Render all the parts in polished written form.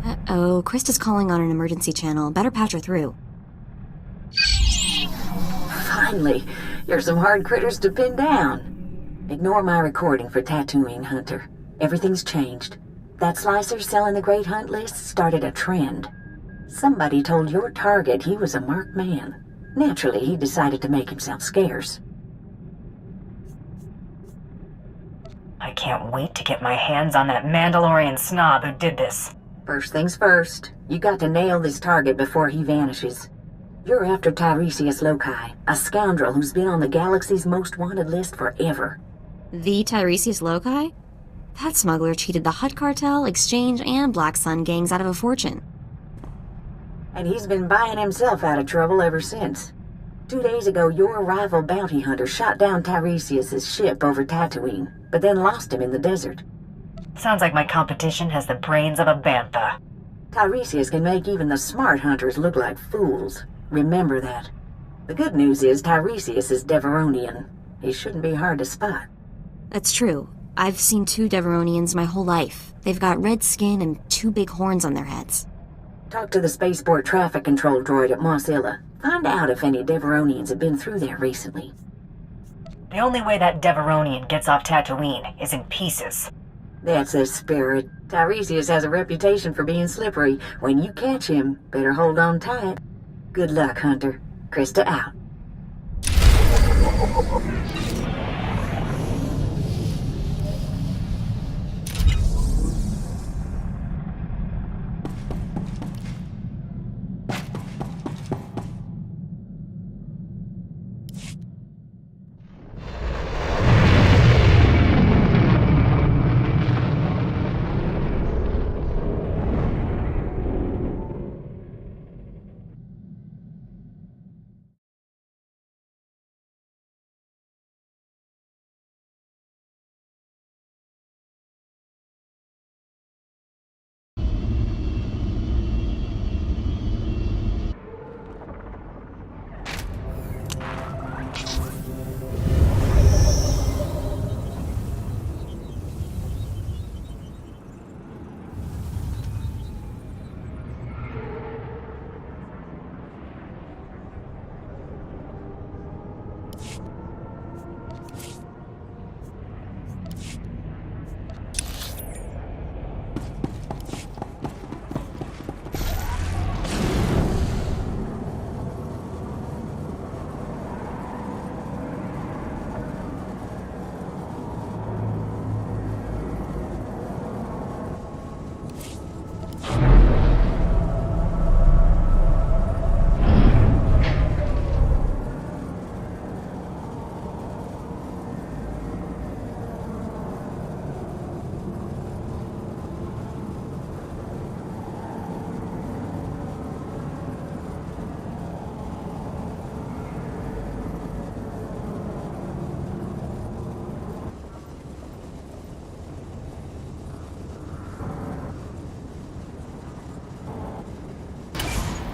Uh-oh, Krista's calling on an emergency channel. Better patch her through. Finally, you're some hard critters to pin down. Ignore my recording for Tatooine, Hunter. Everything's changed. That slicer selling the Great Hunt list started a trend. Somebody told your target he was a marked man. Naturally, he decided to make himself scarce. I can't wait to get my hands on that Mandalorian snob who did this. First things first, you got to nail this target before he vanishes. You're after Tiresias Loci, a scoundrel who's been on the galaxy's most wanted list forever. The Tiresias Loci? That smuggler cheated the Hutt Cartel, Exchange, and Black Sun gangs out of a fortune. And he's been buying himself out of trouble ever since. 2 days ago, your rival bounty hunter shot down Tiresias' ship over Tatooine, but then lost him in the desert. Sounds like my competition has the brains of a bantha. Tiresias can make even the smart hunters look like fools. Remember that. The good news is Tiresias is Devaronian. He shouldn't be hard to spot. That's true. I've seen 2 Devaronians my whole life. They've got red skin and 2 big horns on their heads. Talk to the spaceport traffic control droid at Mos Illa. Find out if any Devaronians have been through there recently. The only way that Devaronian gets off Tatooine is in pieces. That's the spirit. Tiresias has a reputation for being slippery. When you catch him, better hold on tight. Good luck, Hunter. Krista out.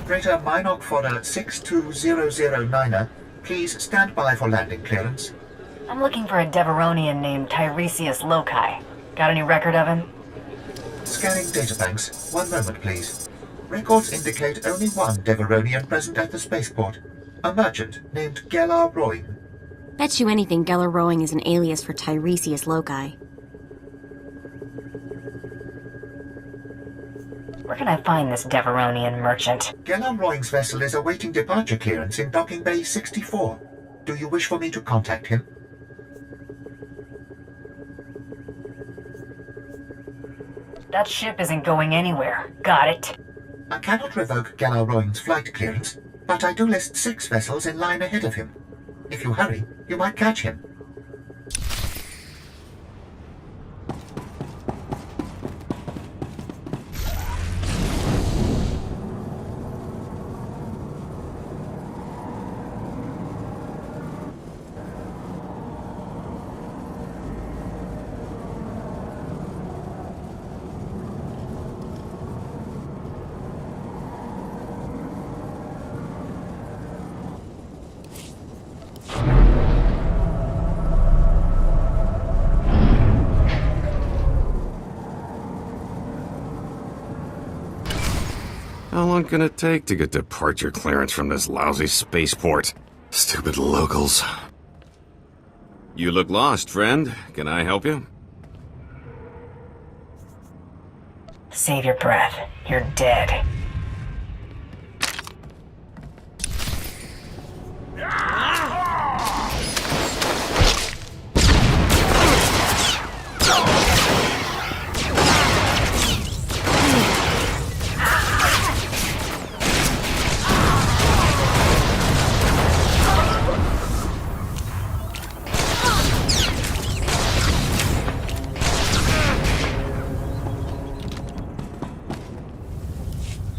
Operator Minok Fodder 62009er, please stand by for landing clearance. I'm looking for a Devaronian named Tiresias Loci. Got any record of him? Scanning databanks. 1 moment, please. Records indicate only one Devaronian present at the spaceport. A merchant named Gellar Roing. Bet you anything Gellar Roing is an alias for Tiresias Loci. Where can I find this Devaronian merchant? Gellar Roing's vessel is awaiting departure clearance in Docking Bay 64. Do you wish for me to contact him? That ship isn't going anywhere. Got it. I cannot revoke Gellar Roing's flight clearance, but I do list 6 vessels in line ahead of him. If you hurry, you might catch him. long gonna take to get departure clearance from this lousy spaceport? Stupid locals. You look lost, friend. Can I help you? Save your breath. You're dead.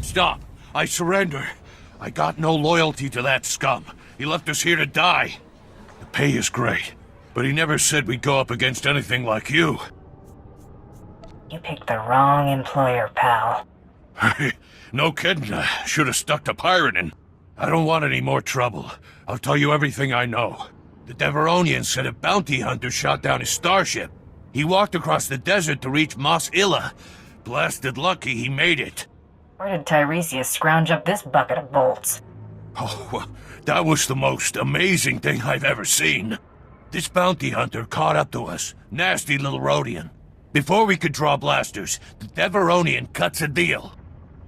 Stop! I surrender. I got no loyalty to that scum. He left us here to die. The pay is great, but he never said we'd go up against anything like you. You picked the wrong employer, pal. No kidding. I should have stuck to pirating. I don't want any more trouble. I'll tell you everything I know. The Deveronian said a bounty hunter shot down his starship. He walked across the desert to reach Mos Illa. Blasted lucky he made it. Where did Tiresias scrounge up this bucket of bolts? Oh, well, that was the most amazing thing I've ever seen. This bounty hunter caught up to us. Nasty little Rhodian. Before we could draw blasters, the Deveronian cuts a deal.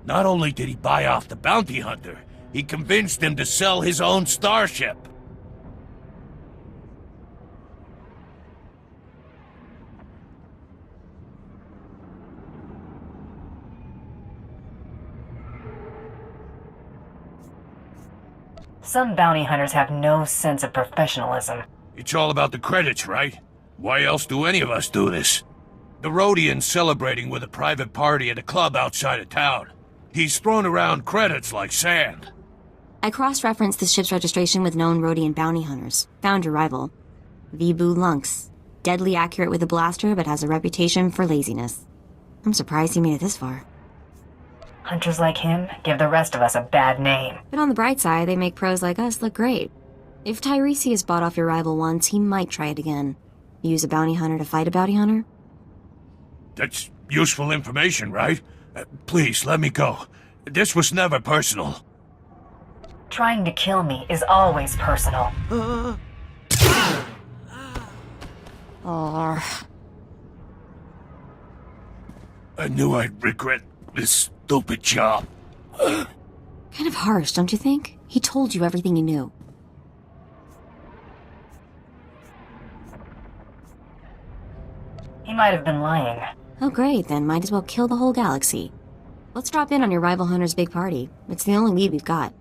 Not only did he buy off the bounty hunter, he convinced him to sell his own starship. Some bounty hunters have no sense of professionalism. It's all about the credits, right? Why else do any of us do this? The Rhodian's celebrating with a private party at a club outside of town. He's thrown around credits like sand. I cross-referenced the ship's registration with known Rhodian bounty hunters. Found your rival. Vibu Lunx. Deadly accurate with a blaster, but has a reputation for laziness. I'm surprised he made it this far. Hunters like him give the rest of us a bad name. But on the bright side, they make pros like us look great. If Tiresias bought off your rival once, he might try it again. Use a bounty hunter to fight a bounty hunter? That's useful information, right? Please, let me go. This was never personal. Trying to kill me is always personal. I knew I'd regret this stupid job. Kind of harsh, don't you think? He told you everything he knew. He might have been lying. Oh great, then might as well kill the whole galaxy. Let's drop in on your rival hunter's big party. It's the only lead we've got.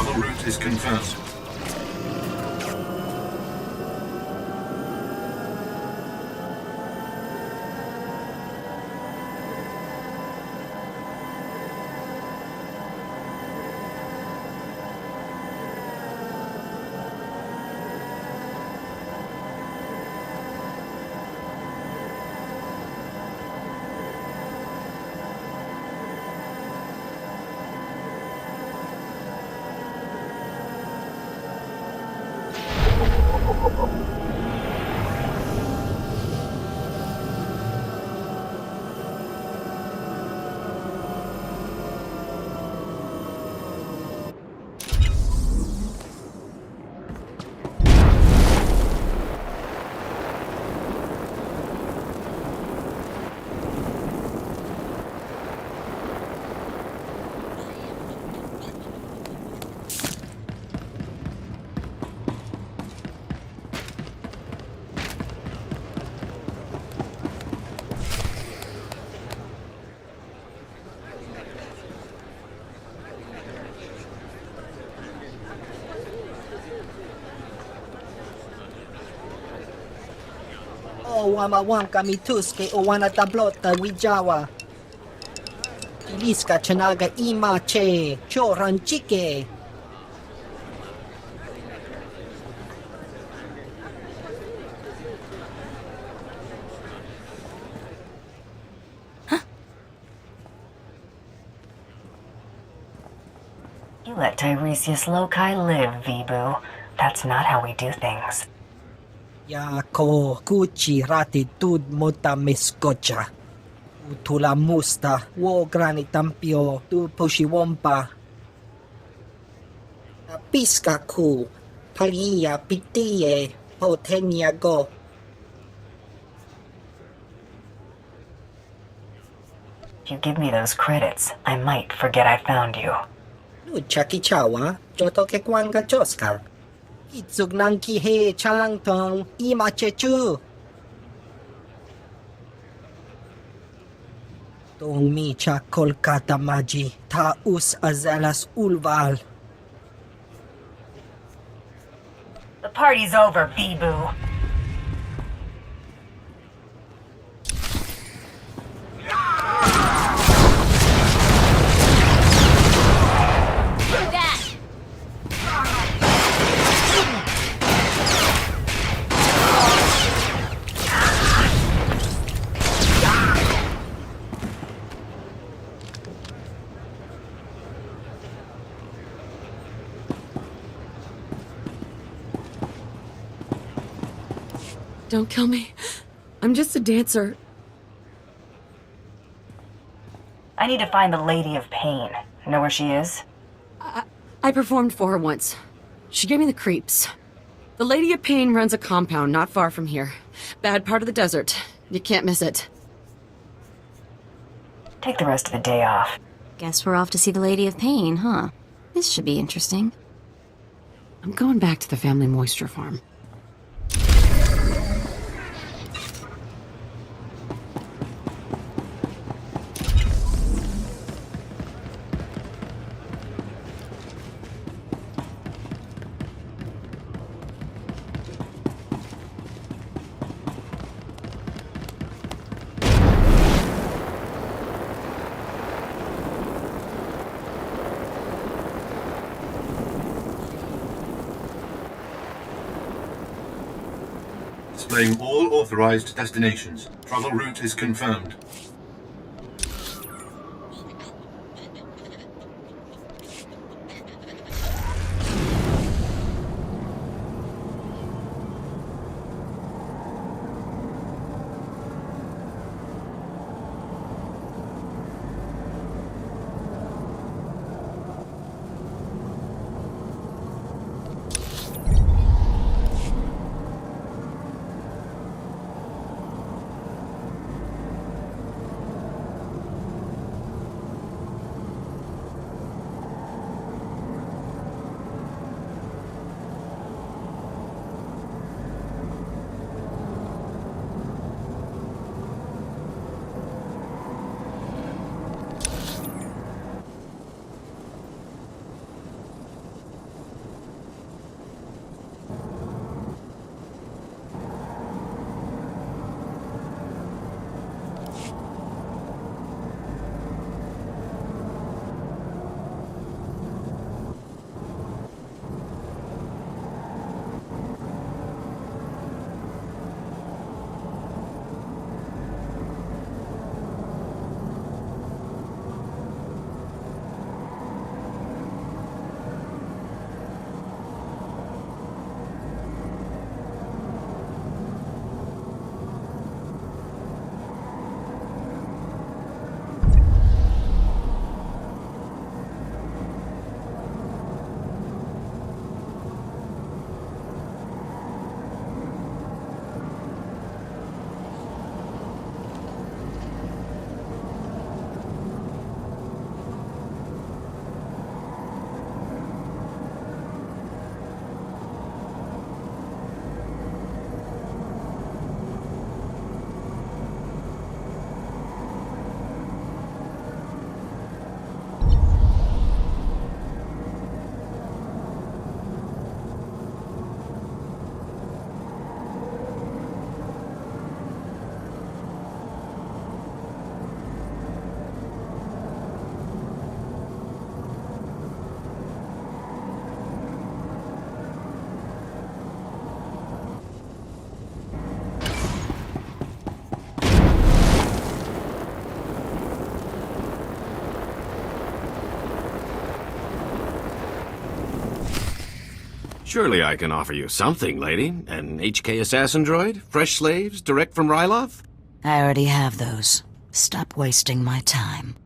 Travel route is confirmed. O wamawamka mituske o wana tablota wijawa. Iliska chanaga imache choranchike. You let Tiresias Loci live, Vibu. That's not how we do things. Ya ko kuchi rati tud muta miskocha. Utula musta wo granitampio tu pushiwompa. Piska ku palia pitie potenia go. If you give me those credits, I might forget I found you. Nu chakichawa joto ke kwanga choskar. Itsug nang kihe chalangtong imachechu. Tong mi cha Kolkata maji ta us azalas ulval. The party's over, Vibu. Don't kill me. I'm just a dancer. I need to find the Lady of Pain. Know where she is? I performed for her once. She gave me the creeps. The Lady of Pain runs a compound not far from here. Bad part of the desert. You can't miss it. Take the rest of the day off. Guess we're off to see the Lady of Pain, huh? This should be interesting. I'm going back to the family moisture farm. Displaying all authorized destinations. Travel route is confirmed. Surely I can offer you something, lady. An HK assassin droid? Fresh slaves? Direct from Ryloth? I already have those. Stop wasting my time.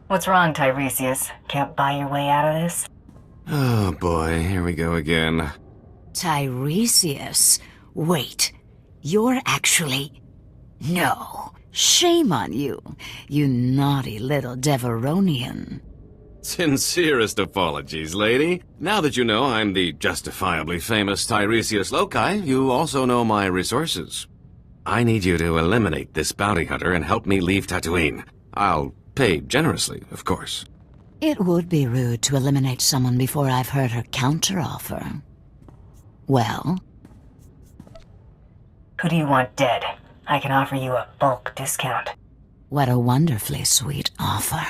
What's wrong, Tiresias? Can't buy your way out of this? Oh boy, here we go again. Tiresias? Wait, you're actually... No. Shame on you, you naughty little Deveronian. Sincerest apologies, lady. Now that you know I'm the justifiably famous Tiresias Loci, you also know my resources. I need you to eliminate this bounty hunter and help me leave Tatooine. I'll pay generously, of course. It would be rude to eliminate someone before I've heard her counteroffer. Well? Who do you want dead? I can offer you a bulk discount. What a wonderfully sweet offer.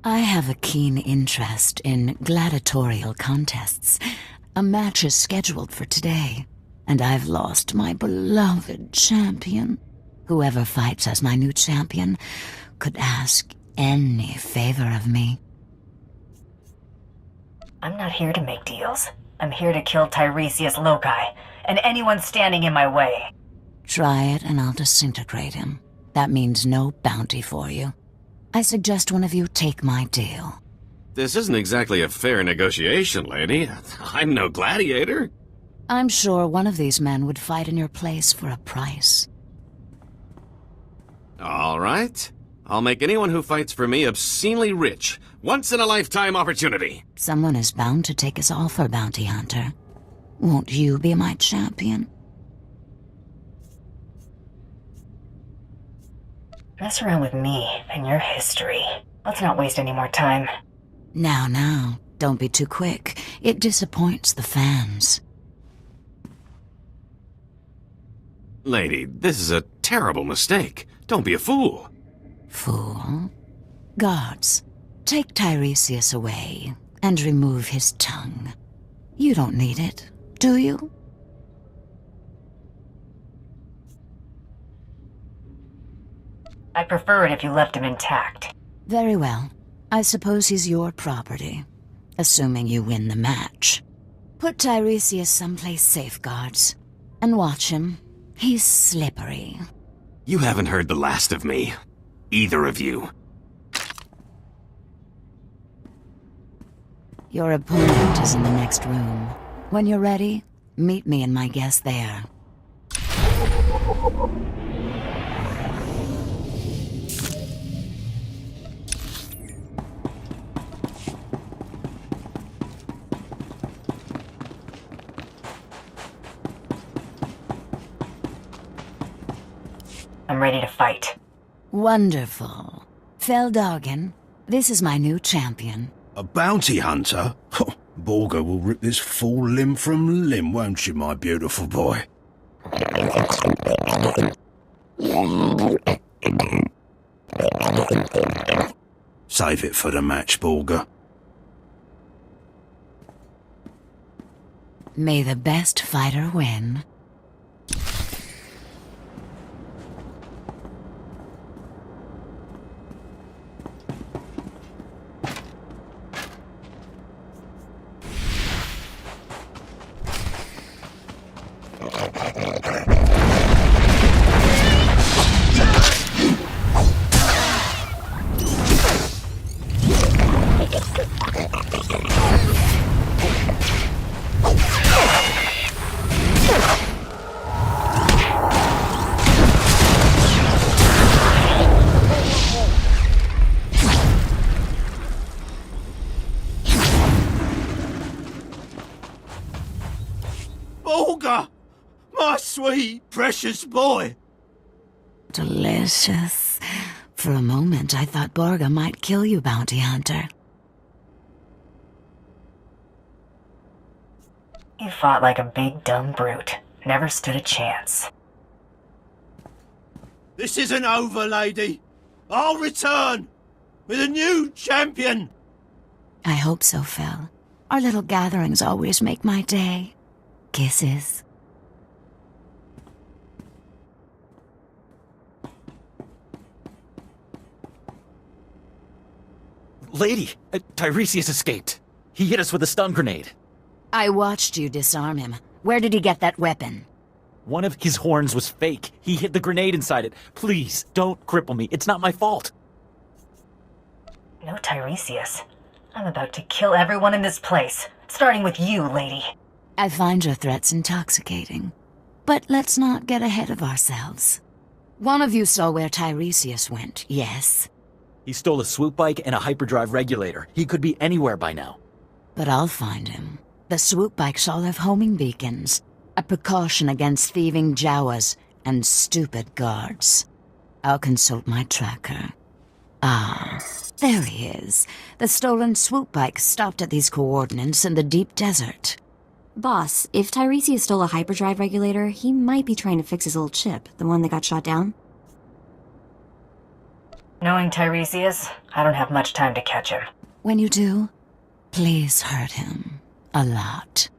I have a keen interest in gladiatorial contests. A match is scheduled for today, and I've lost my beloved champion. Whoever fights as my new champion could ask any favor of me. I'm not here to make deals. I'm here to kill Tiresias Loci, and anyone standing in my way. Try it and I'll disintegrate him. That means no bounty for you. I suggest one of you take my deal. This isn't exactly a fair negotiation, lady. I'm no gladiator. I'm sure one of these men would fight in your place for a price. All right. I'll make anyone who fights for me obscenely rich. Once-in-a-lifetime opportunity. Someone is bound to take his offer, Bounty Hunter. Won't you be my champion? Mess around with me and your history. Let's not waste any more time. Now, don't be too quick. It disappoints the fans. Lady, this is a terrible mistake. Don't be a fool. Fool? Guards, take Tiresias away and remove his tongue. You don't need it, do you? I'd prefer it if you left him intact. Very well. I suppose he's your property, assuming you win the match. Put Tiresias someplace safe, guards, and watch him. He's slippery. You haven't heard the last of me. Either of you. Your opponent is in the next room. When you're ready, meet me and my guest there. I'm ready to fight. Wonderful. Feldhagen, this is my new champion. A bounty hunter? Borga will rip this fool limb from limb, won't you, my beautiful boy? Save it for the match, Borga. May the best fighter win. Borga! My sweet, precious boy! Delicious. For a moment, I thought Borga might kill you, Bounty Hunter. You fought like a big dumb brute. Never stood a chance. This isn't over, lady. I'll return with a new champion. I hope so, Fel. Our little gatherings always make my day. Kisses. Lady, Tiresias escaped. He hit us with a stun grenade. I watched you disarm him. Where did he get that weapon? One of his horns was fake. He hid the grenade inside it. Please, don't cripple me. It's not my fault. No Tiresias. I'm about to kill everyone in this place, starting with you, lady. I find your threats intoxicating. But let's not get ahead of ourselves. One of you saw where Tiresias went, yes? He stole a swoop bike and a hyperdrive regulator. He could be anywhere by now. But I'll find him. The swoop bikes all have homing beacons. A precaution against thieving Jawas and stupid guards. I'll consult my tracker. Ah, there he is. The stolen swoop bike stopped at these coordinates in the deep desert. Boss, if Tiresias stole a hyperdrive regulator, he might be trying to fix his old ship, the one that got shot down. Knowing Tiresias, I don't have much time to catch him. When you do, please hurt him. A lot.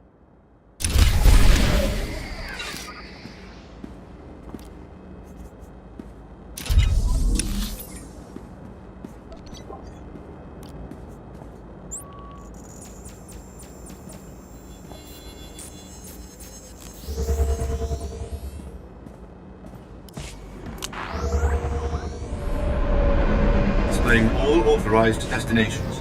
Displaying all authorized destinations.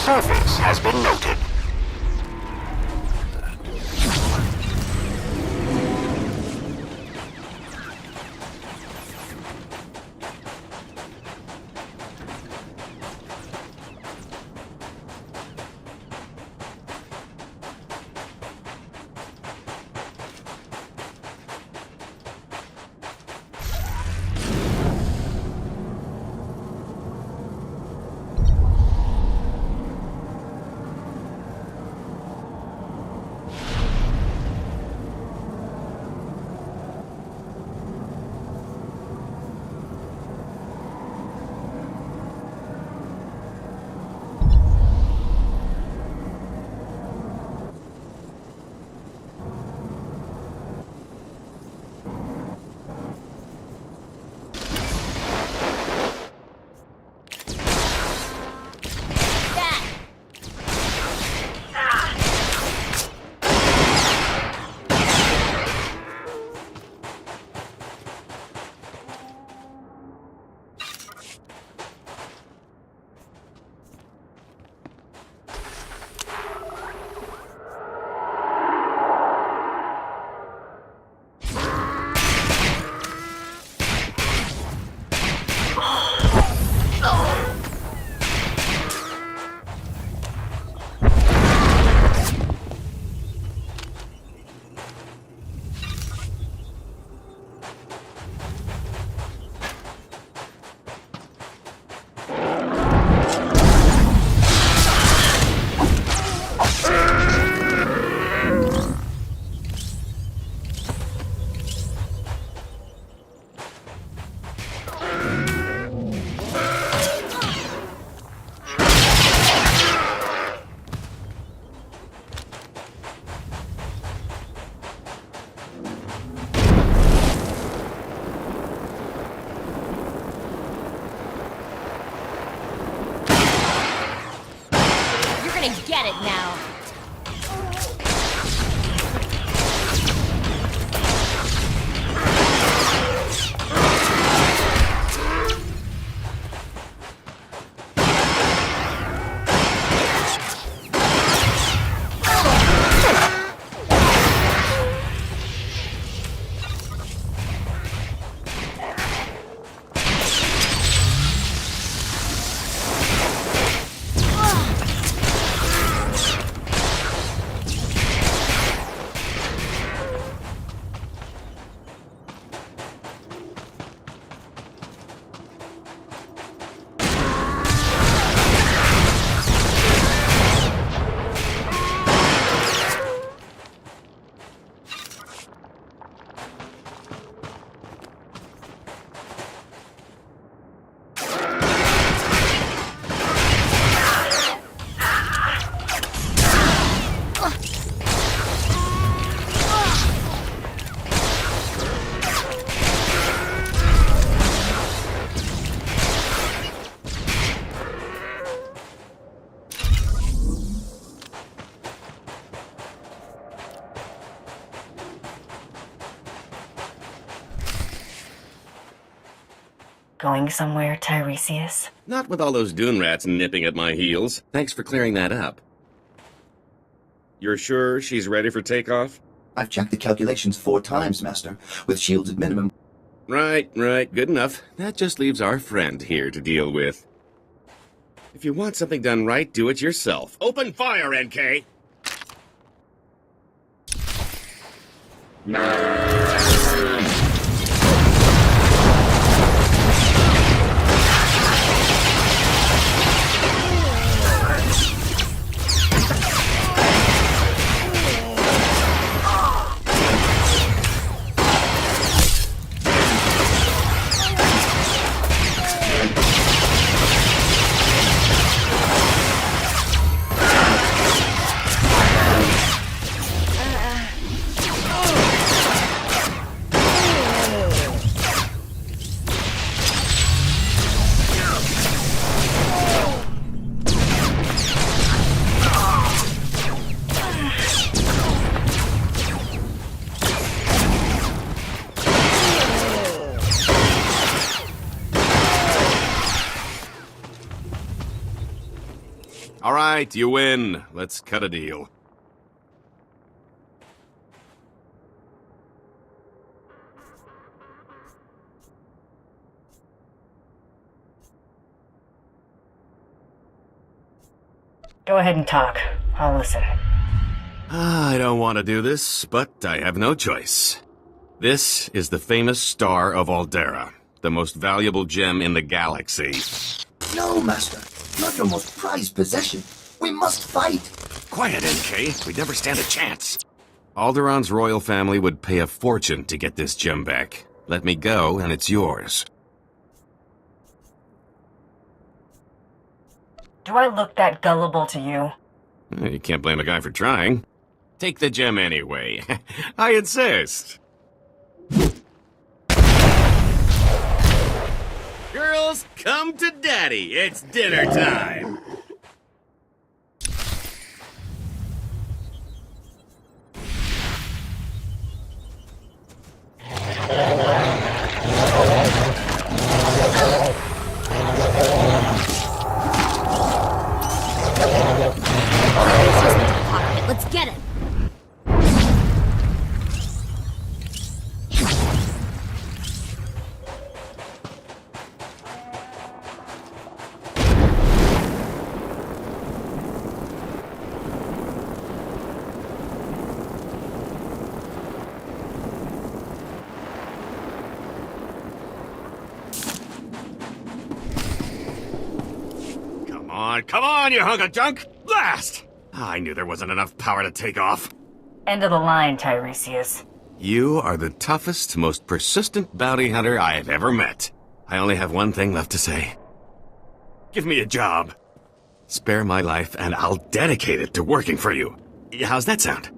surface has been noted. gonna get it now. Going somewhere, Tiresias? Not with all those dune rats nipping at my heels. Thanks for clearing that up. You're sure she's ready for takeoff? I've checked the calculations 4 times, Master, with shields at minimum. Right. Good enough. That just leaves our friend here to deal with. If you want something done right, do it yourself. Open fire, NK! All right, you win. Let's cut a deal. Go ahead and talk. I'll listen. I don't want to do this, but I have no choice. This is the famous Star of Aldera, the most valuable gem in the galaxy. No, Master. Not your most prized possession. We must fight. Quiet, NK. We'd never stand a chance. Alderon's royal family would pay a fortune to get this gem back. Let me go, and it's yours. Do I look that gullible to you? You can't blame a guy for trying. Take the gem anyway. I insist. Girls, come to Daddy. It's dinner time. Let's get it. Come on, you hunk of junk! Blast! I knew there wasn't enough power to take off. End of the line, Tiresias. You are the toughest, most persistent bounty hunter I have ever met. I only have one thing left to say. Give me a job. Spare my life, and I'll dedicate it to working for you. How's that sound?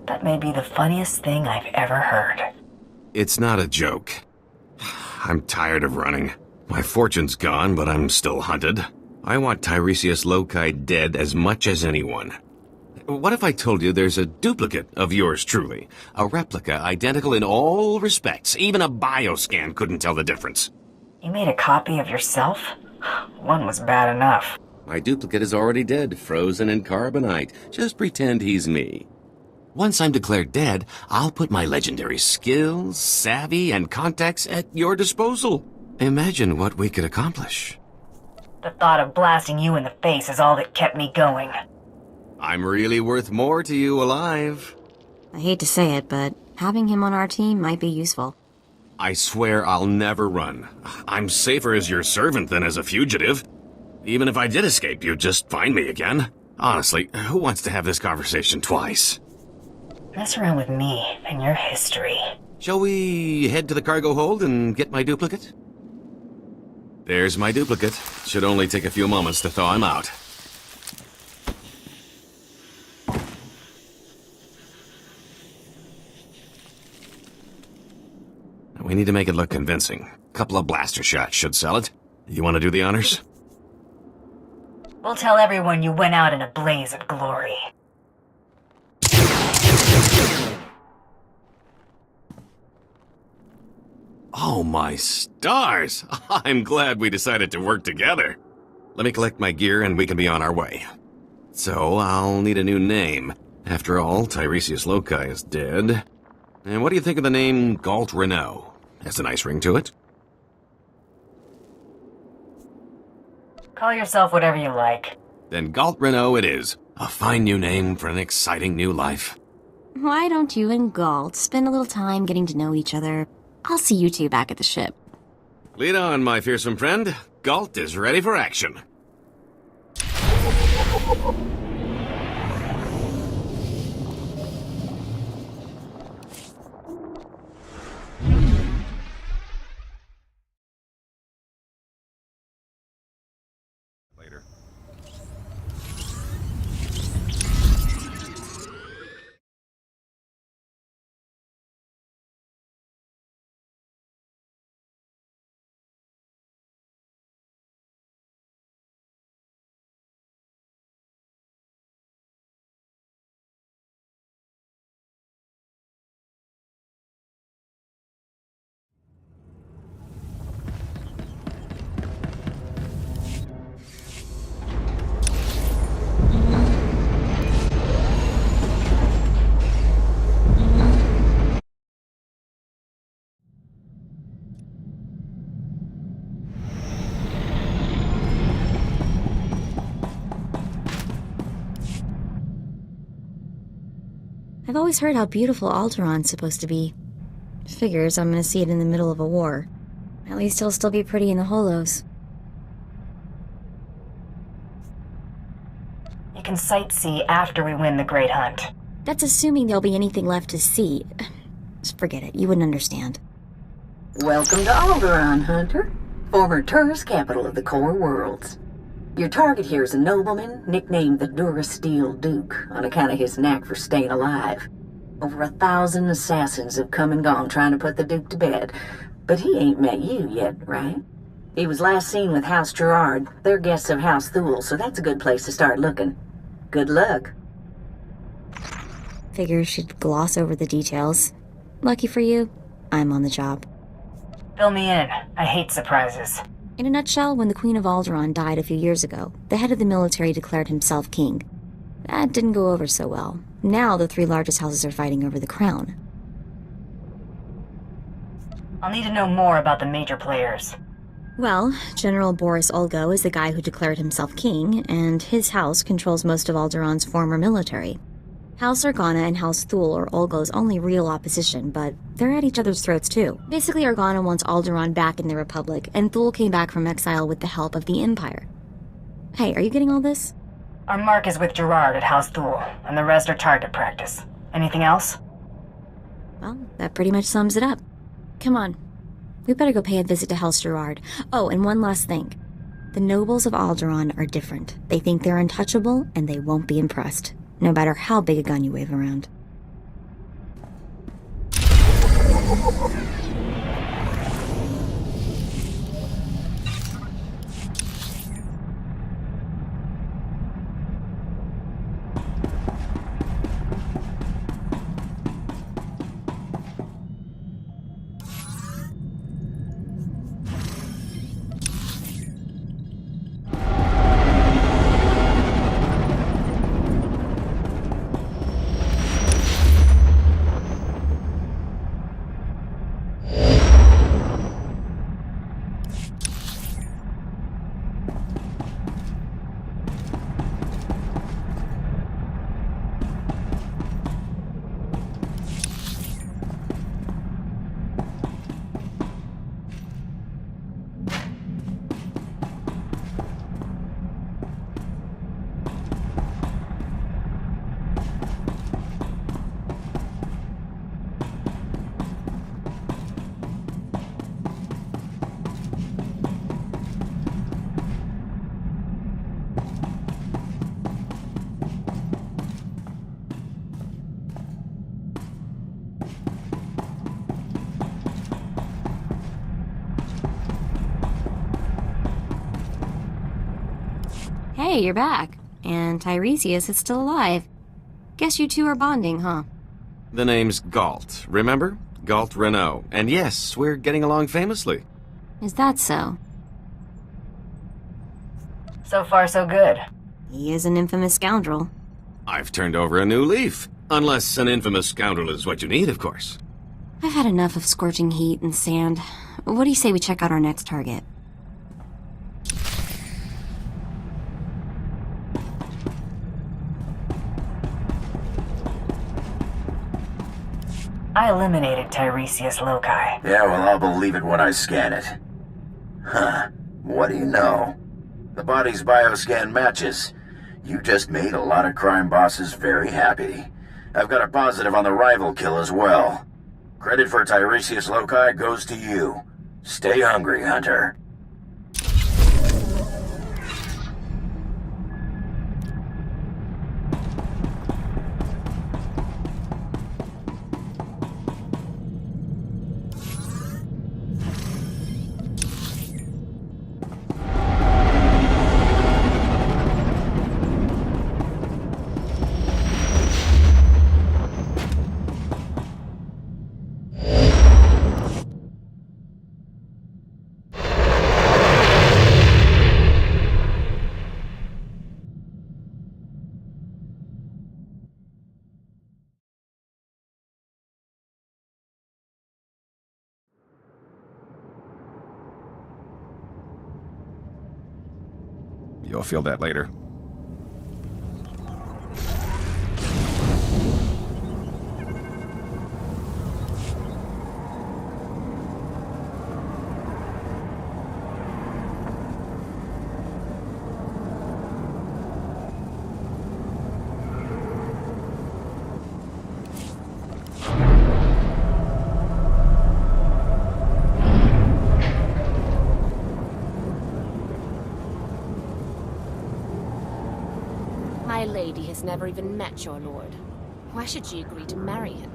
That may be the funniest thing I've ever heard. It's not a joke. I'm tired of running. My fortune's gone, but I'm still hunted. I want Tiresias Loci dead as much as anyone. What if I told you there's a duplicate of yours truly? A replica identical in all respects. Even a bioscan couldn't tell the difference. You made a copy of yourself? One was bad enough. My duplicate is already dead, frozen in carbonite. Just pretend he's me. Once I'm declared dead, I'll put my legendary skills, savvy, and contacts at your disposal. Imagine what we could accomplish. The thought of blasting you in the face is all that kept me going. I'm really worth more to you alive. I hate to say it, but having him on our team might be useful. I swear I'll never run. I'm safer as your servant than as a fugitive. Even if I did escape, you'd just find me again. Honestly, who wants to have this conversation twice? Mess around with me and your history. Shall we head to the cargo hold and get my duplicate? There's my duplicate. Should only take a few moments to thaw him out. We need to make it look convincing. A couple of blaster shots should sell it. You want to do the honors? We'll tell everyone you went out in a blaze of glory. Oh my stars! I'm glad we decided to work together. Let me collect my gear and we can be on our way. So, I'll need a new name. After all, Tiresias Loci is dead. And what do you think of the name Galt Renault? Has a nice ring to it. Call yourself whatever you like. Then Galt Renault it is. A fine new name for an exciting new life. Why don't you and Galt spend a little time getting to know each other? I'll see you two back at the ship. Lead on, my fearsome friend. Galt is ready for action. Later. I've always heard how beautiful Alderaa's supposed to be. Figures I'm gonna see it in the middle of a war. At least he'll still be pretty in the holos. You can sightsee after we win the Great Hunt. That's assuming there'll be anything left to see. Just forget it, you wouldn't understand. Welcome to Alderaan, Hunter. Former tourist capital of the Core Worlds. Your target here is a nobleman nicknamed the Durasteel Duke on account of his knack for staying alive. Over 1,000 assassins have come and gone trying to put the Duke to bed, but he ain't met you yet, right? He was last seen with House Gerard. They're guests of House Thule, so that's a good place to start looking. Good luck. Figure she'd gloss over the details. Lucky for you, I'm on the job. Fill me in. I hate surprises. In a nutshell, when the Queen of Alderaan died a few years ago, the head of the military declared himself king. That didn't go over so well. Now the three largest houses are fighting over the crown. I'll need to know more about the major players. Well, General Boris Olgo is the guy who declared himself king, and his house controls most of Alderaan's former military. House Organa and House Thule are Olgo's only real opposition, but they're at each other's throats too. Basically, Organa wants Alderaan back in the Republic, and Thule came back from exile with the help of the Empire. Hey, are you getting all this? Our mark is with Gerard at House Thule, and the rest are target practice. Anything else? Well, that pretty much sums it up. Come on. We better go pay a visit to House Gerard. Oh, and one last thing. The nobles of Alderaan are different. They think they're untouchable, and they won't be impressed, no matter how big a gun you wave around. Hey, you're back. And Tiresias is still alive. Guess you two are bonding, huh? The name's Galt, remember? Galt Renault. And yes, we're getting along famously. Is that so? So far, so good. He is an infamous scoundrel. I've turned over a new leaf. Unless an infamous scoundrel is what you need, of course. I've had enough of scorching heat and sand. What do you say we check out our next target? I eliminated Tiresias Loci. Yeah, well, I'll believe it when I scan it. Huh. What do you know? The body's bioscan matches. You just made a lot of crime bosses very happy. I've got a positive on the rival kill as well. Credit for Tiresias Loci goes to you. Stay hungry, Hunter. You'll feel that later. My lady has never even met your lord. Why should she agree to marry him?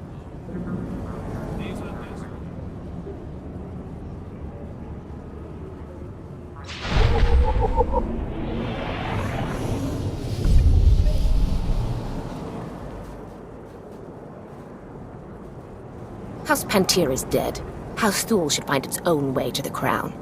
House Pantyr is dead. House Thule should find its own way to the crown.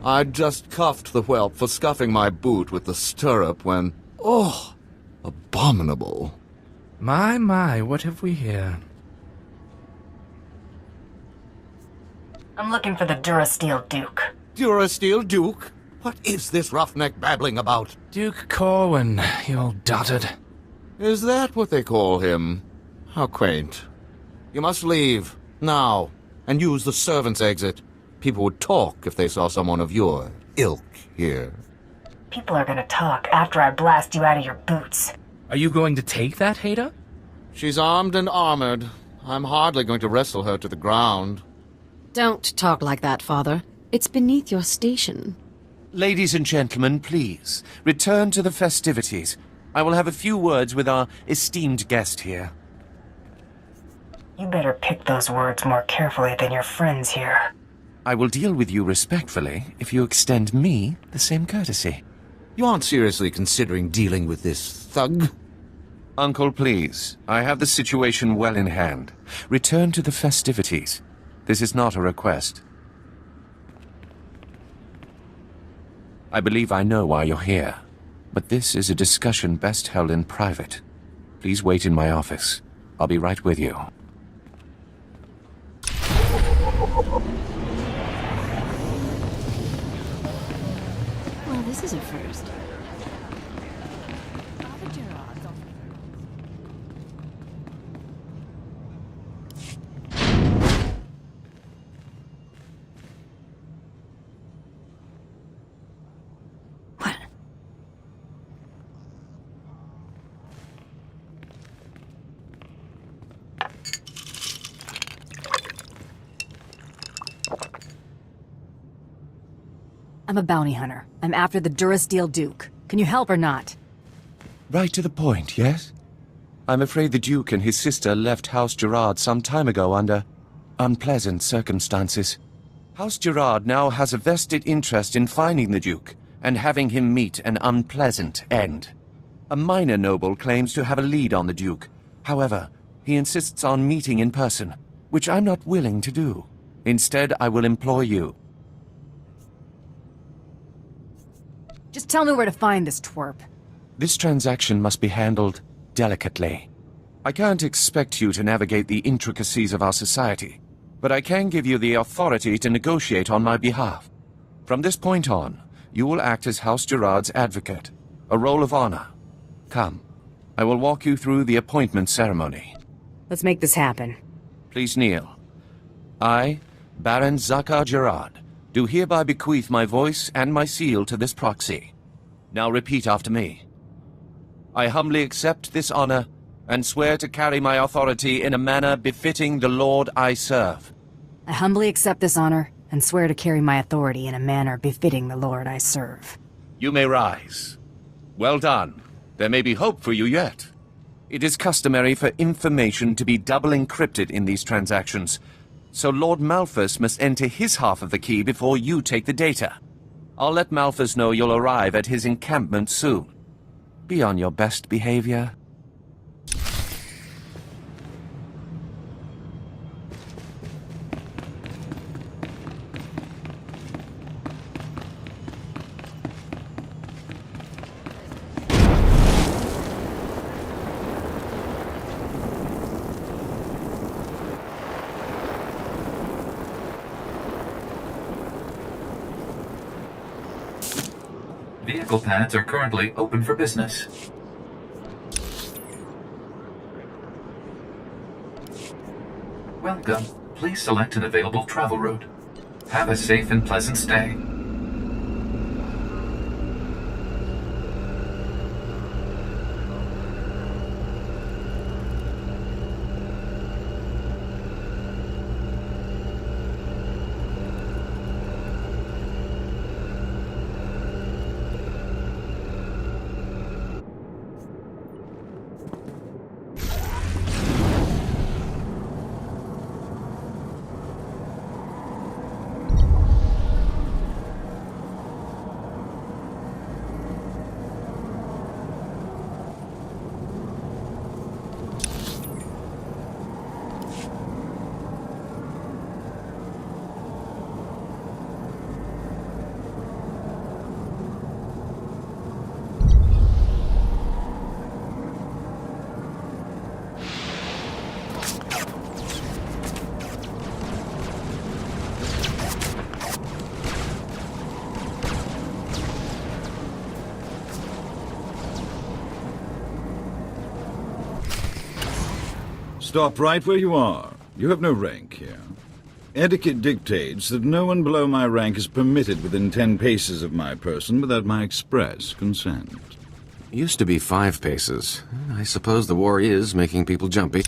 I'd just cuffed the whelp for scuffing my boot with the stirrup when... Oh, abominable. My, what have we here? I'm looking for the Durasteel Duke. Durasteel Duke? What is this roughneck babbling about? Duke Corwin, you old dotard. Is that what they call him? How quaint. You must leave, now, and use the servants' exit. People would talk if they saw someone of your ilk here. People are gonna talk after I blast you out of your boots. Are you going to take that, Hader? She's armed and armored. I'm hardly going to wrestle her to the ground. Don't talk like that, Father. It's beneath your station. Ladies and gentlemen, please, return to the festivities. I will have a few words with our esteemed guest here. You better pick those words more carefully than your friends here. I will deal with you respectfully if you extend me the same courtesy. You aren't seriously considering dealing with this thug? Uncle, please. I have the situation well in hand. Return to the festivities. This is not a request. I believe I know why you're here, but this is a discussion best held in private. Please wait in my office. I'll be right with you. this is a first. I'm a bounty hunter. I'm after the Durasteel Duke. Can you help or not? Right to the point, yes? I'm afraid the Duke and his sister left House Gerard some time ago under unpleasant circumstances. House Gerard now has a vested interest in finding the Duke and having him meet an unpleasant end. A minor noble claims to have a lead on the Duke. However, he insists on meeting in person, which I'm not willing to do. Instead, I will employ you. Just tell me where to find this twerp. This transaction must be handled delicately. I can't expect you to navigate the intricacies of our society, but I can give you the authority to negotiate on my behalf. From this point on, you will act as House Gerard's advocate, a role of honor. Come, I will walk you through the appointment ceremony. Let's make this happen. Please kneel. I, Baron Zakar Gerard, do hereby bequeath my voice and my seal to this proxy. Now repeat after me. I humbly accept this honor and swear to carry my authority in a manner befitting the Lord I serve. I humbly accept this honor and swear to carry my authority in a manner befitting the Lord I serve. You may rise. Well done. There may be hope for you yet. It is customary for information to be double encrypted in these transactions, so Lord Malphas must enter his half of the key before you take the data. I'll let Malphas know you'll arrive at his encampment soon. Be on your best behavior. Vehicle pads are currently open for business. Welcome. Please select an available travel route. Have a safe and pleasant stay. Stop right where you are. You have no rank here. Etiquette dictates that no one below my rank is permitted within 10 paces of my person without my express consent. Used to be 5 paces. I suppose the war is making people jumpy.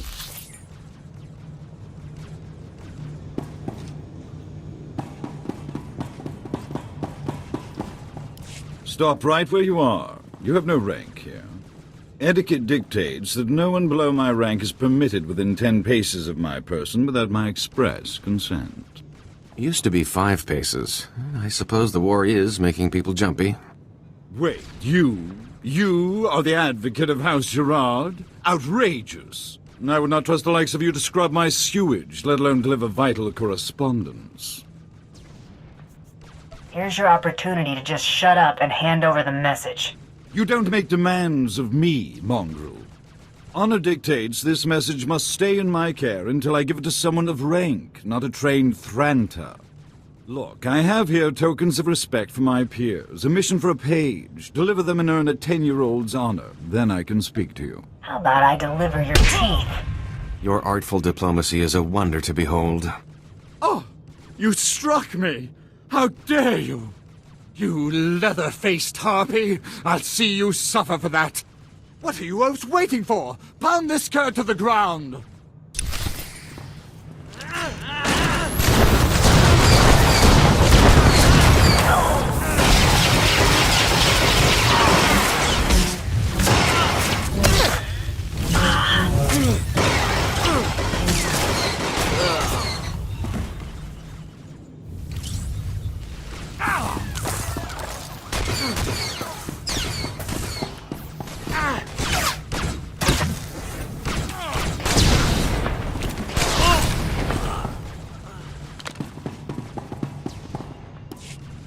Stop right where you are. You have no rank here. Etiquette dictates that no one below my rank is permitted within 10 paces of my person without my express consent. Used to be 5 paces. I suppose the war is making people jumpy. Wait, you are the advocate of House Gerard? Outrageous! I would not trust the likes of you to scrub my sewage, let alone deliver vital correspondence. Here's your opportunity to just shut up and hand over the message. You don't make demands of me, mongrel. Honor dictates this message must stay in my care until I give it to someone of rank, not a trained Thranta. Look, I have here tokens of respect for my peers, a mission for a page. Deliver them and earn a 10-year-old's honor. Then I can speak to you. How about I deliver your teeth? Your artful diplomacy is a wonder to behold. Oh! You struck me! How dare you! You leather-faced harpy! I'll see you suffer for that! What are you oafs waiting for? Pound this cur to the ground!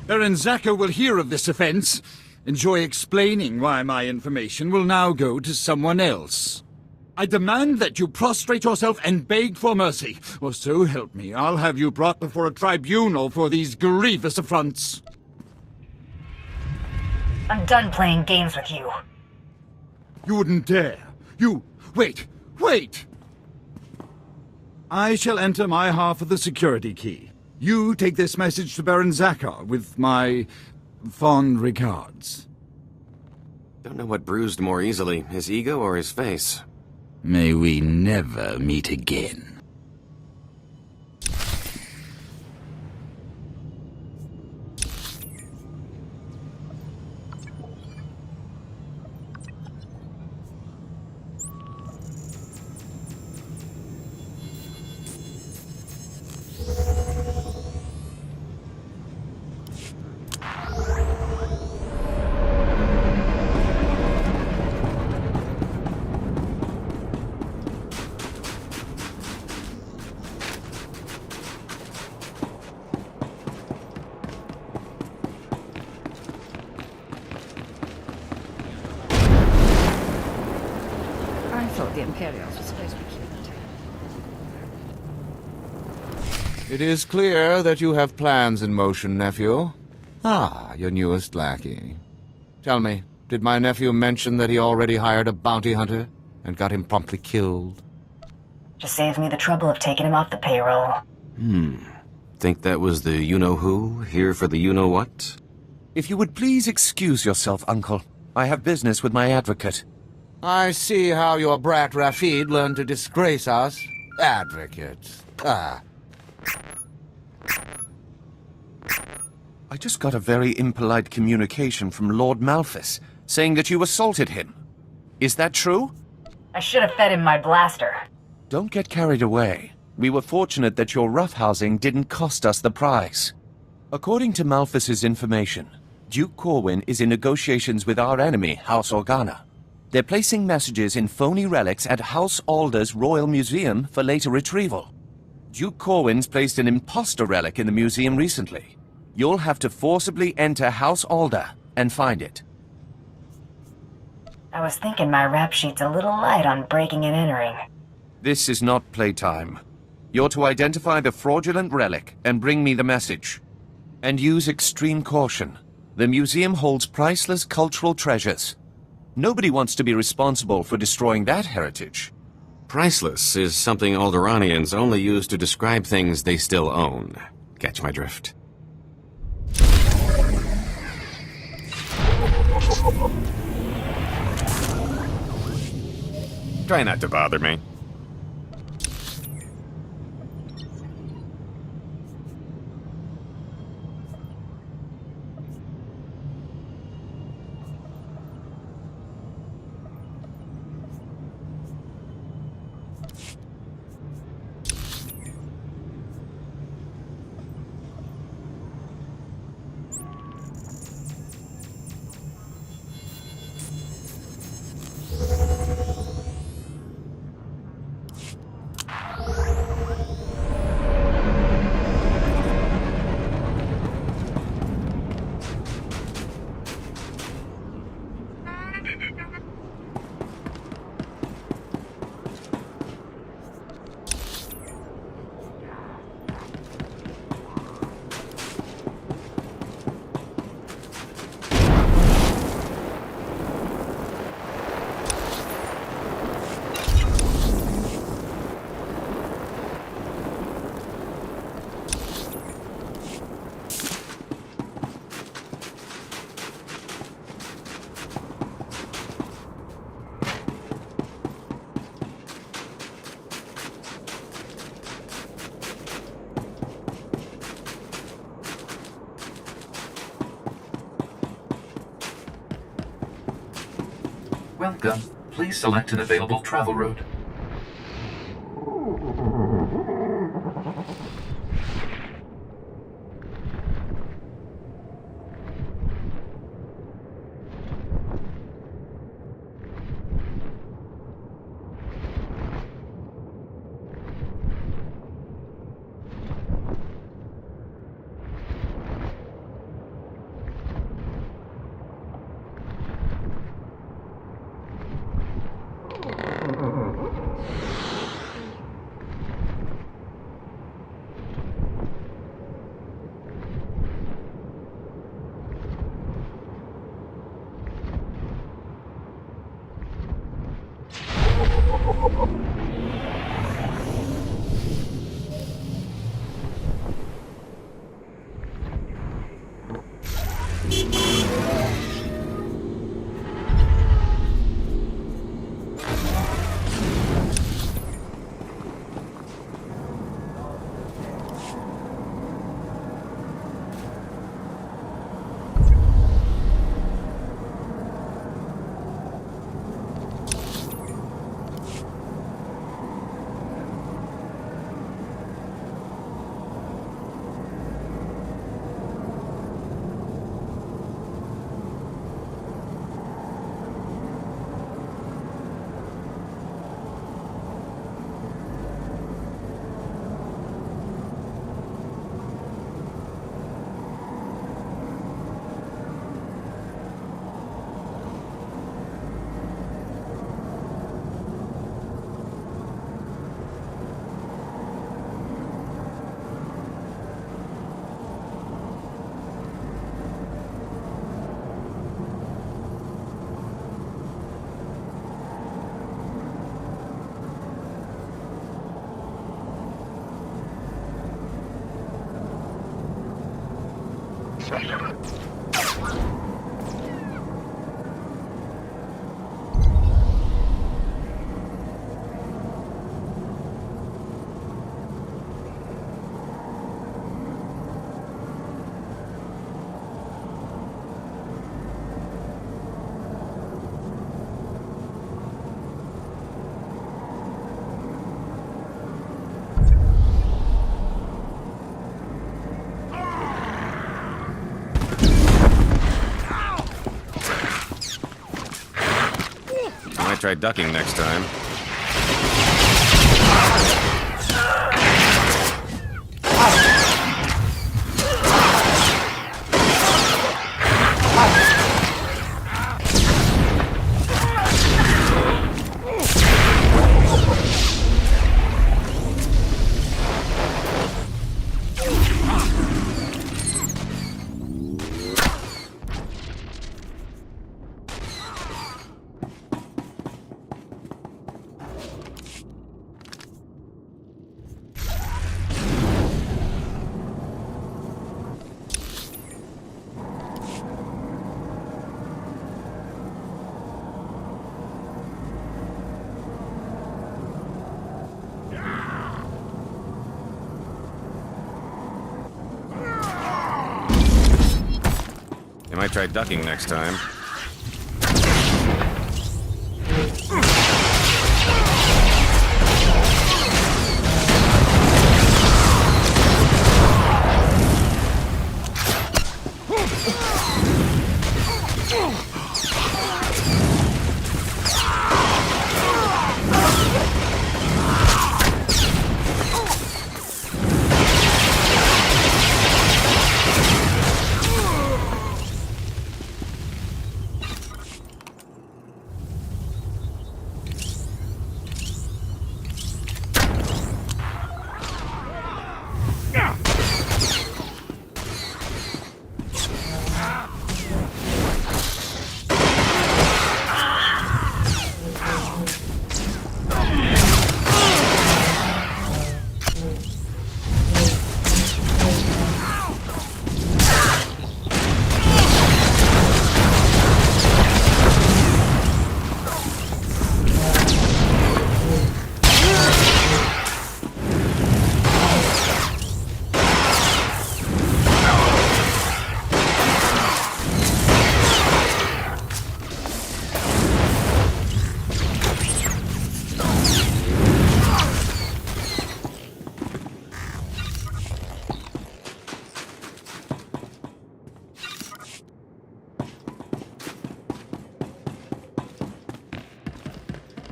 Baron Zaka will hear of this offense. Enjoy explaining why my information will now go to someone else. I demand that you prostrate yourself and beg for mercy, or so help me, I'll have you brought before a tribunal for these grievous affronts. I'm done playing games with you. You wouldn't dare. You... Wait! I shall enter my half of the security key. You take this message to Baron Zakar with my fond regards. Don't know what bruised more easily, his ego or his face. May we never meet again. The Imperials were supposed to be keeping It is clear that you have plans in motion, nephew. Ah, your newest lackey. Tell me, did my nephew mention that he already hired a bounty hunter and got him promptly killed? Just saves me the trouble of taking him off the payroll. Think that was the you-know-who, here for the you-know-what? If you would please excuse yourself, Uncle. I have business with my advocate. I see how your brat Rafid learned to disgrace us. Advocate. Ah. I just got a very impolite communication from Lord Malphas, saying that you assaulted him. Is that true? I should have fed him my blaster. Don't get carried away. We were fortunate that your roughhousing didn't cost us the prize. According to Malphas's information, Duke Corwin is in negotiations with our enemy, House Organa. They're placing messages in phony relics at House Alder's Royal Museum for later retrieval. Duke Corwin's placed an imposter relic in the museum recently. You'll have to forcibly enter House Alder and find it. I was thinking my rap sheet's a little light on breaking and entering. This is not playtime. You're to identify the fraudulent relic and bring me the message. And use extreme caution. The museum holds priceless cultural treasures. Nobody wants to be responsible for destroying that heritage. Priceless is something Alderanians only use to describe things they still own. Catch my drift? Try not to bother me. Welcome. Please select an available travel route. Try ducking next time. You might try ducking next time.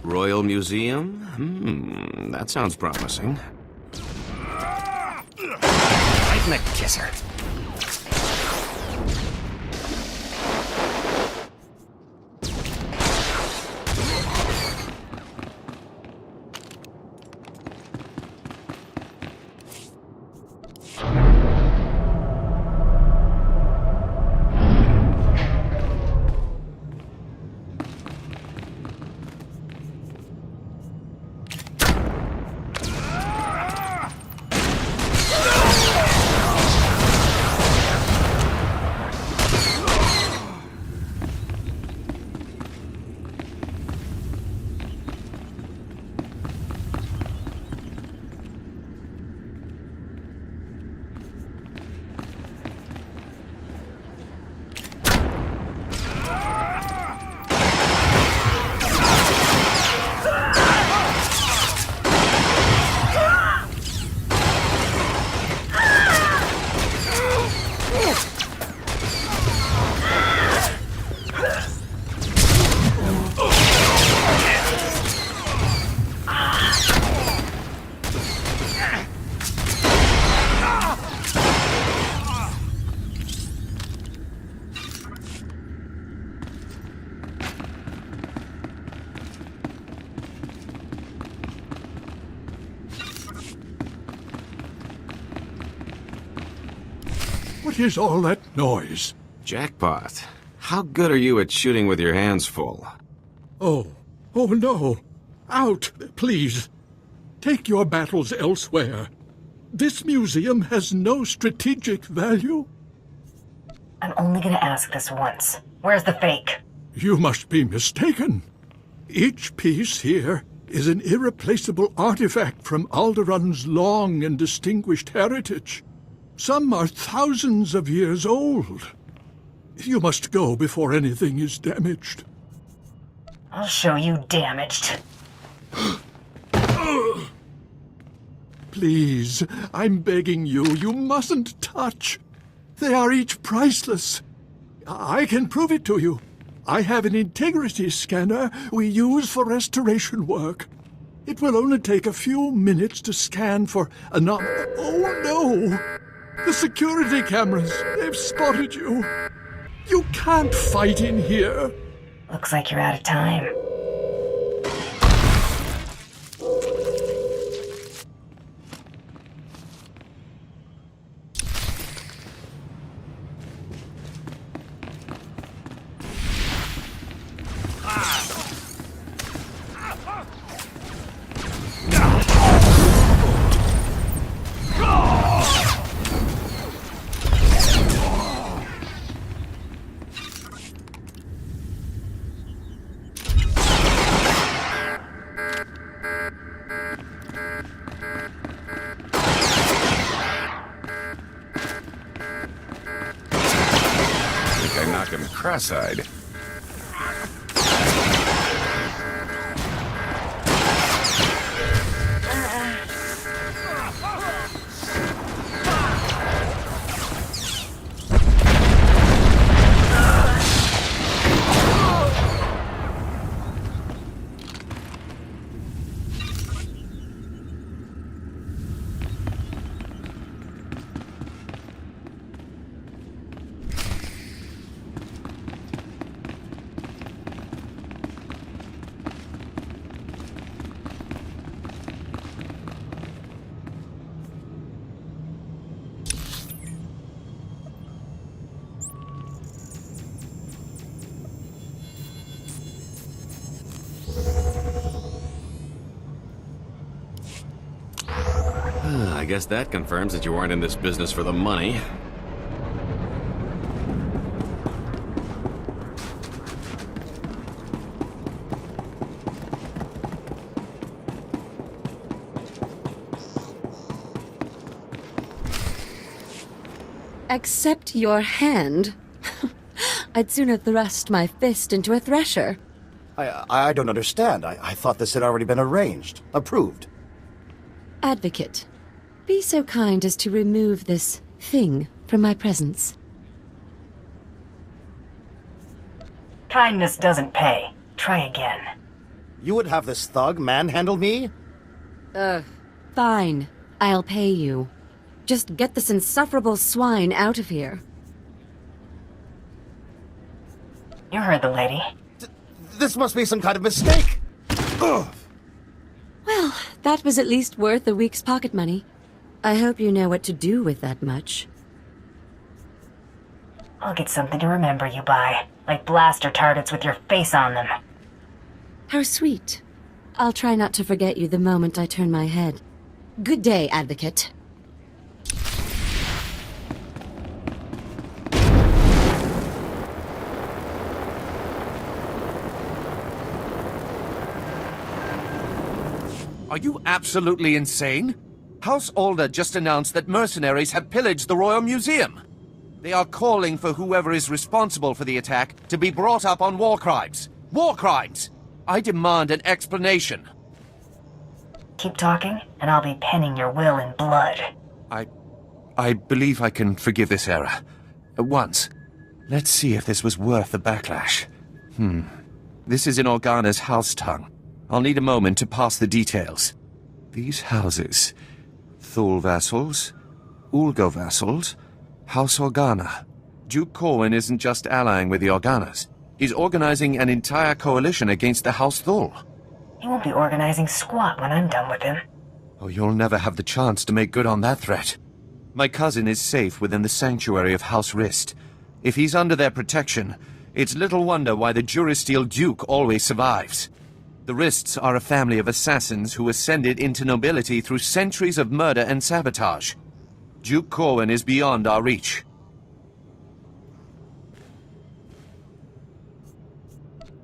Royal Museum? That sounds promising. Right neck kisser. What is all that noise? Jackpot. How good are you at shooting with your hands full? Oh no. Out, please. Take your battles elsewhere. This museum has no strategic value. I'm only gonna ask this once. Where's the fake? You must be mistaken. Each piece here is an irreplaceable artifact from Alderaan's long and distinguished heritage. Some are thousands of years old. You must go before anything is damaged. I'll show you damaged. Please, I'm begging you, you mustn't touch. They are each priceless. I can prove it to you. I have an integrity scanner we use for restoration work. It will only take a few minutes to scan for Oh no! The security cameras, they've spotted you. You can't fight in here. Looks like you're out of time. I knocked him cross-eyed. I guess that confirms that you aren't in this business for the money. Accept your hand? I'd sooner thrust my fist into a thresher. I don't understand. I thought this had already been arranged. Approved. Advocate, be so kind as to remove this thing from my presence. Kindness doesn't pay. Try again. You would have this thug manhandle me? Fine. I'll pay you. Just get this insufferable swine out of here. You heard the lady. This must be some kind of mistake! Ugh. Well, that was at least worth a week's pocket money. I hope you know what to do with that much. I'll get something to remember you by, like blaster targets with your face on them. How sweet. I'll try not to forget you the moment I turn my head. Good day, Advocate. Are you absolutely insane? House Alder just announced that mercenaries have pillaged the Royal Museum. They are calling for whoever is responsible for the attack to be brought up on war crimes. War crimes! I demand an explanation. Keep talking, and I'll be penning your will in blood. I believe I can forgive this error. Once. Let's see if this was worth the backlash. This is in Organa's house tongue. I'll need a moment to pass the details. These houses. Thule vassals, Ulgo vassals, House Organa. Duke Corwin isn't just allying with the Organas. He's organizing an entire coalition against the House Thule. He won't be organizing squat when I'm done with him. Oh, you'll never have the chance to make good on that threat. My cousin is safe within the sanctuary of House Rist. If he's under their protection, it's little wonder why the Durasteel Duke always survives. The Rists are a family of assassins who ascended into nobility through centuries of murder and sabotage. Duke Corwin is beyond our reach.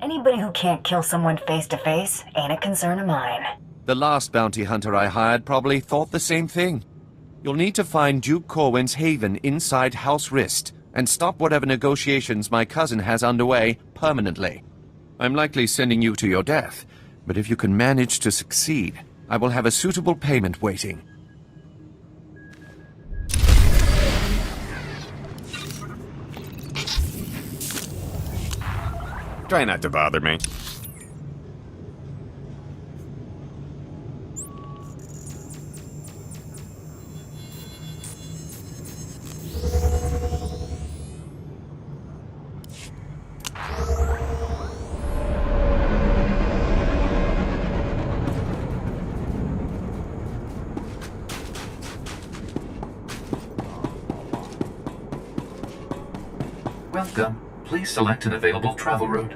Anybody who can't kill someone face to face ain't a concern of mine. The last bounty hunter I hired probably thought the same thing. You'll need to find Duke Corwin's haven inside House Rist and stop whatever negotiations my cousin has underway permanently. I'm likely sending you to your death, but if you can manage to succeed, I will have a suitable payment waiting. Try not to bother me. Welcome. Please select an available travel route.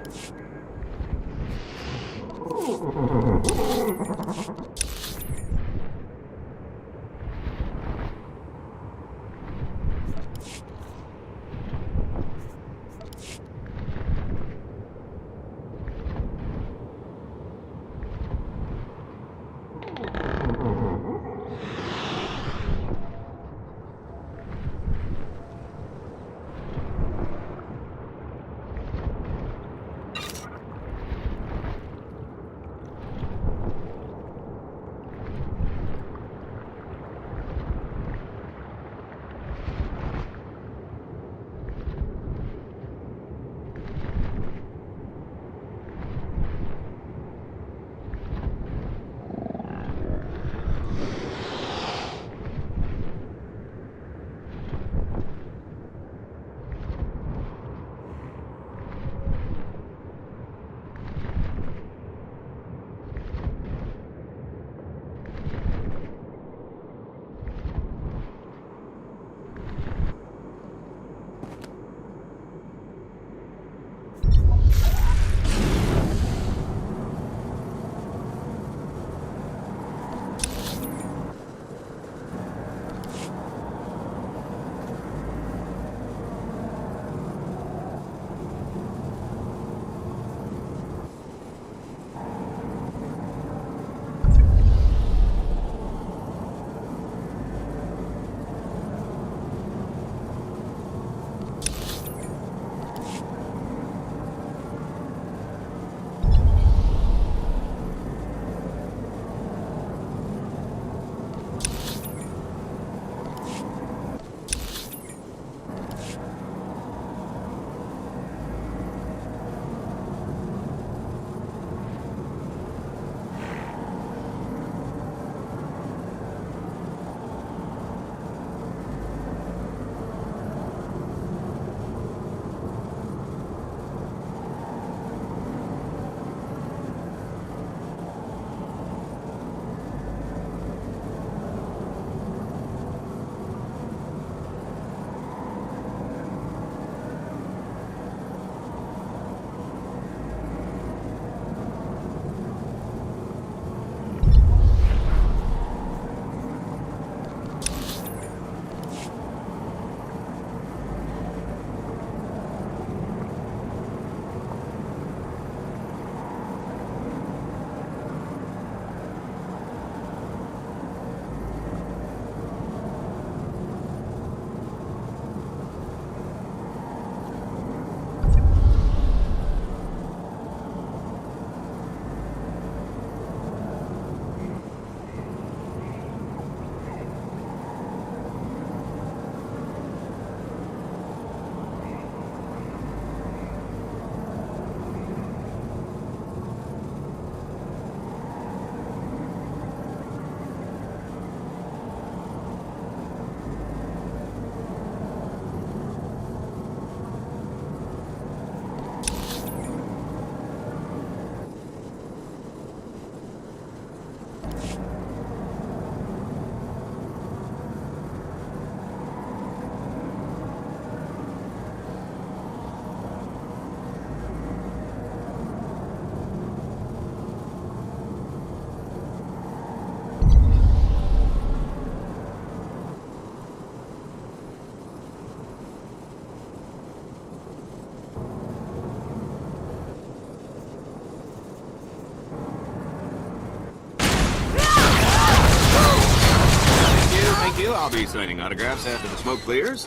be signing autographs after the smoke clears?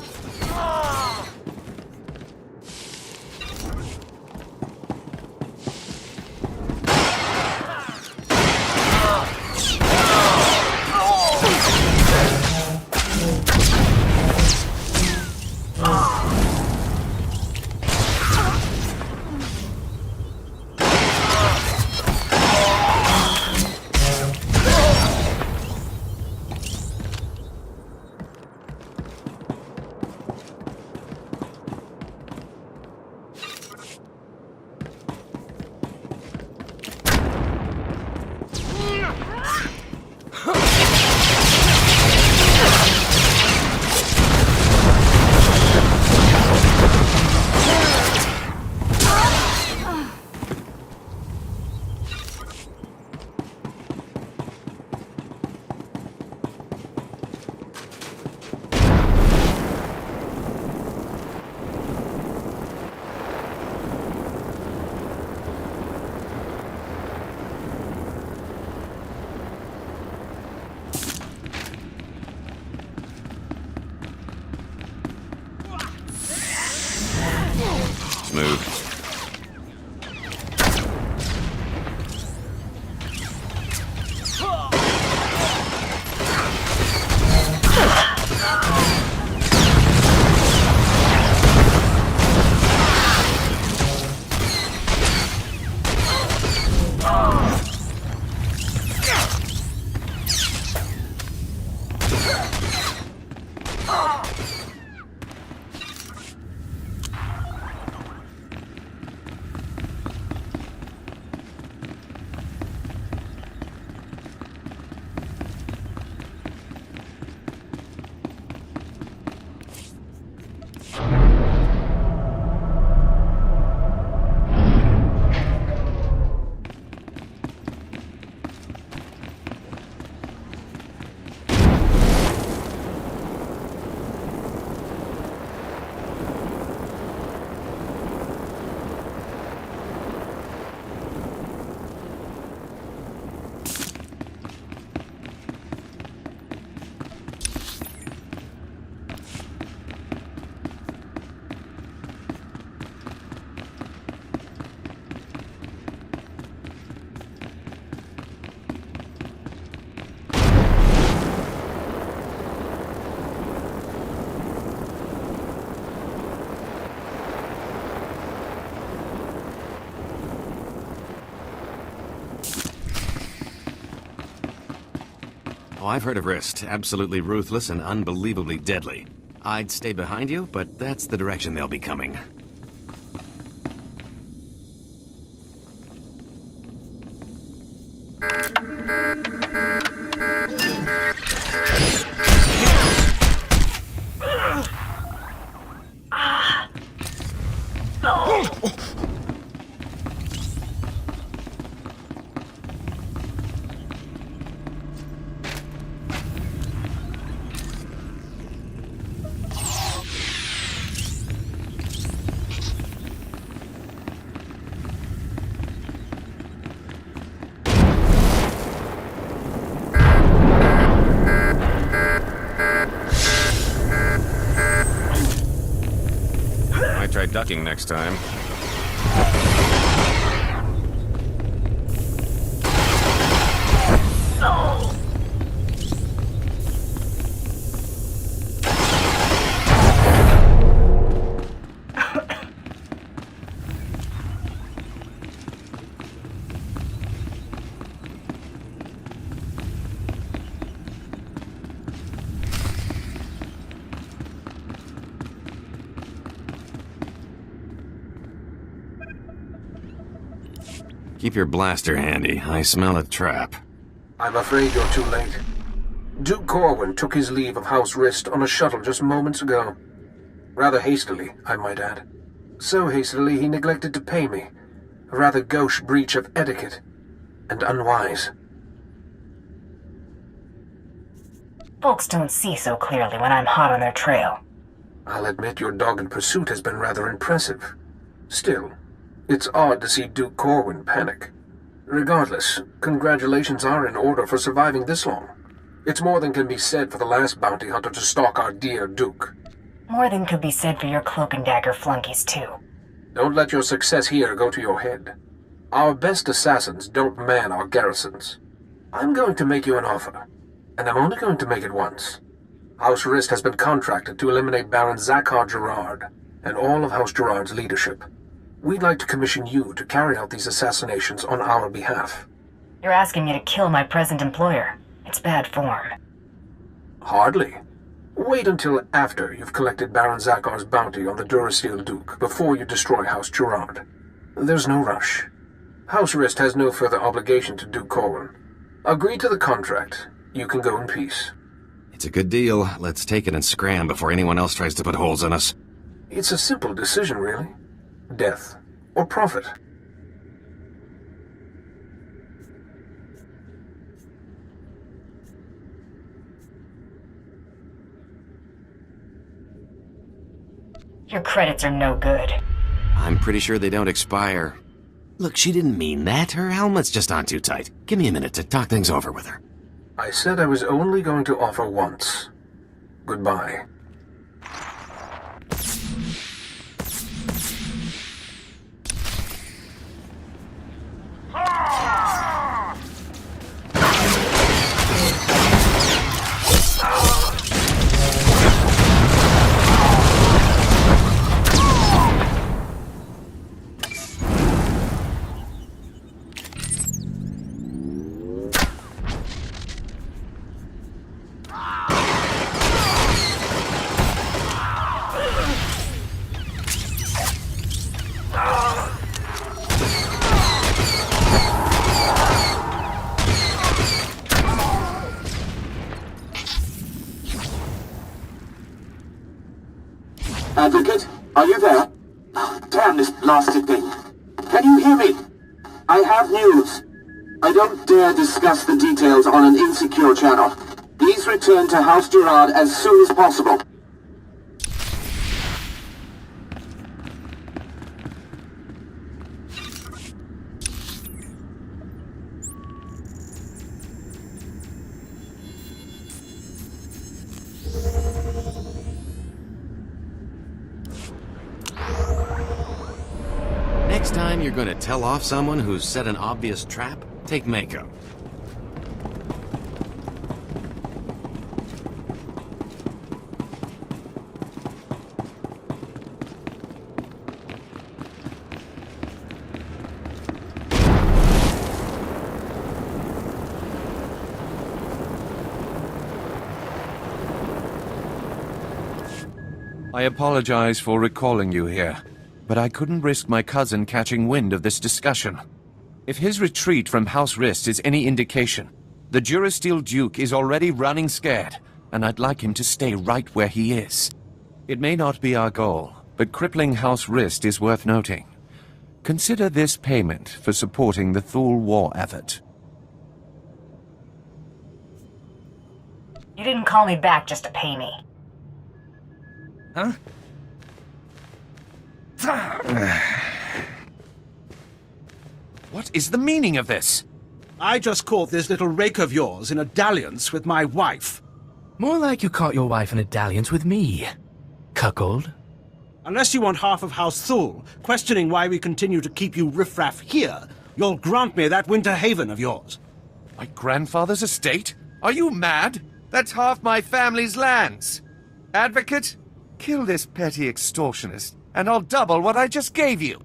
Smooth. Oh, I've heard of Rist. Absolutely ruthless and unbelievably deadly. I'd stay behind you, but that's the direction they'll be coming. Try ducking next time. Keep your blaster handy. I smell a trap. I'm afraid you're too late. Duke Corwin took his leave of House Rist on a shuttle just moments ago. Rather hastily, I might add. So hastily he neglected to pay me. A rather gauche breach of etiquette. And unwise. Folks don't see so clearly when I'm hot on their trail. I'll admit your dogged pursuit has been rather impressive. Still, it's odd to see Duke Corwin panic. Regardless, congratulations are in order for surviving this long. It's more than can be said for the last bounty hunter to stalk our dear Duke. More than could be said for your cloak and dagger flunkies, too. Don't let your success here go to your head. Our best assassins don't man our garrisons. I'm going to make you an offer, and I'm only going to make it once. House Rist has been contracted to eliminate Baron Zakhar Gerard and all of House Gerard's leadership. We'd like to commission you to carry out these assassinations on our behalf. You're asking me to kill my present employer. It's bad form. Hardly. Wait until after you've collected Baron Zakhar's bounty on the Durasteel Duke before you destroy House Gerard. There's no rush. House Rist has no further obligation to Duke Corwin. Agree to the contract. You can go in peace. It's a good deal. Let's take it and scram before anyone else tries to put holes in us. It's a simple decision, really. Death or profit. Your credits are no good. I'm pretty sure they don't expire. Look, she didn't mean that. Her helmet's just on too tight. Give me a minute to talk things over with her. I said I was only going to offer once. Goodbye. Advocate, are you there? Damn this blasted thing. Can you hear me? I have news. I don't dare discuss the details on an insecure channel. Please return to House Gerard as soon as possible. Next time you're going to tell off someone who's set an obvious trap, take Mako. I apologize for recalling you here, but I couldn't risk my cousin catching wind of this discussion. If his retreat from House Rist is any indication, the Durasteel Duke is already running scared, and I'd like him to stay right where he is. It may not be our goal, but crippling House Rist is worth noting. Consider this payment for supporting the Thule war effort. You didn't call me back just to pay me. Huh? What is the meaning of this? I just caught this little rake of yours in a dalliance with my wife. More like you caught your wife in a dalliance with me, cuckold. Unless you want half of House Thule, questioning why we continue to keep you riffraff here, you'll grant me that winter haven of yours. My grandfather's estate? Are you mad? That's half my family's lands. Advocate, kill this petty extortionist, and I'll double what I just gave you.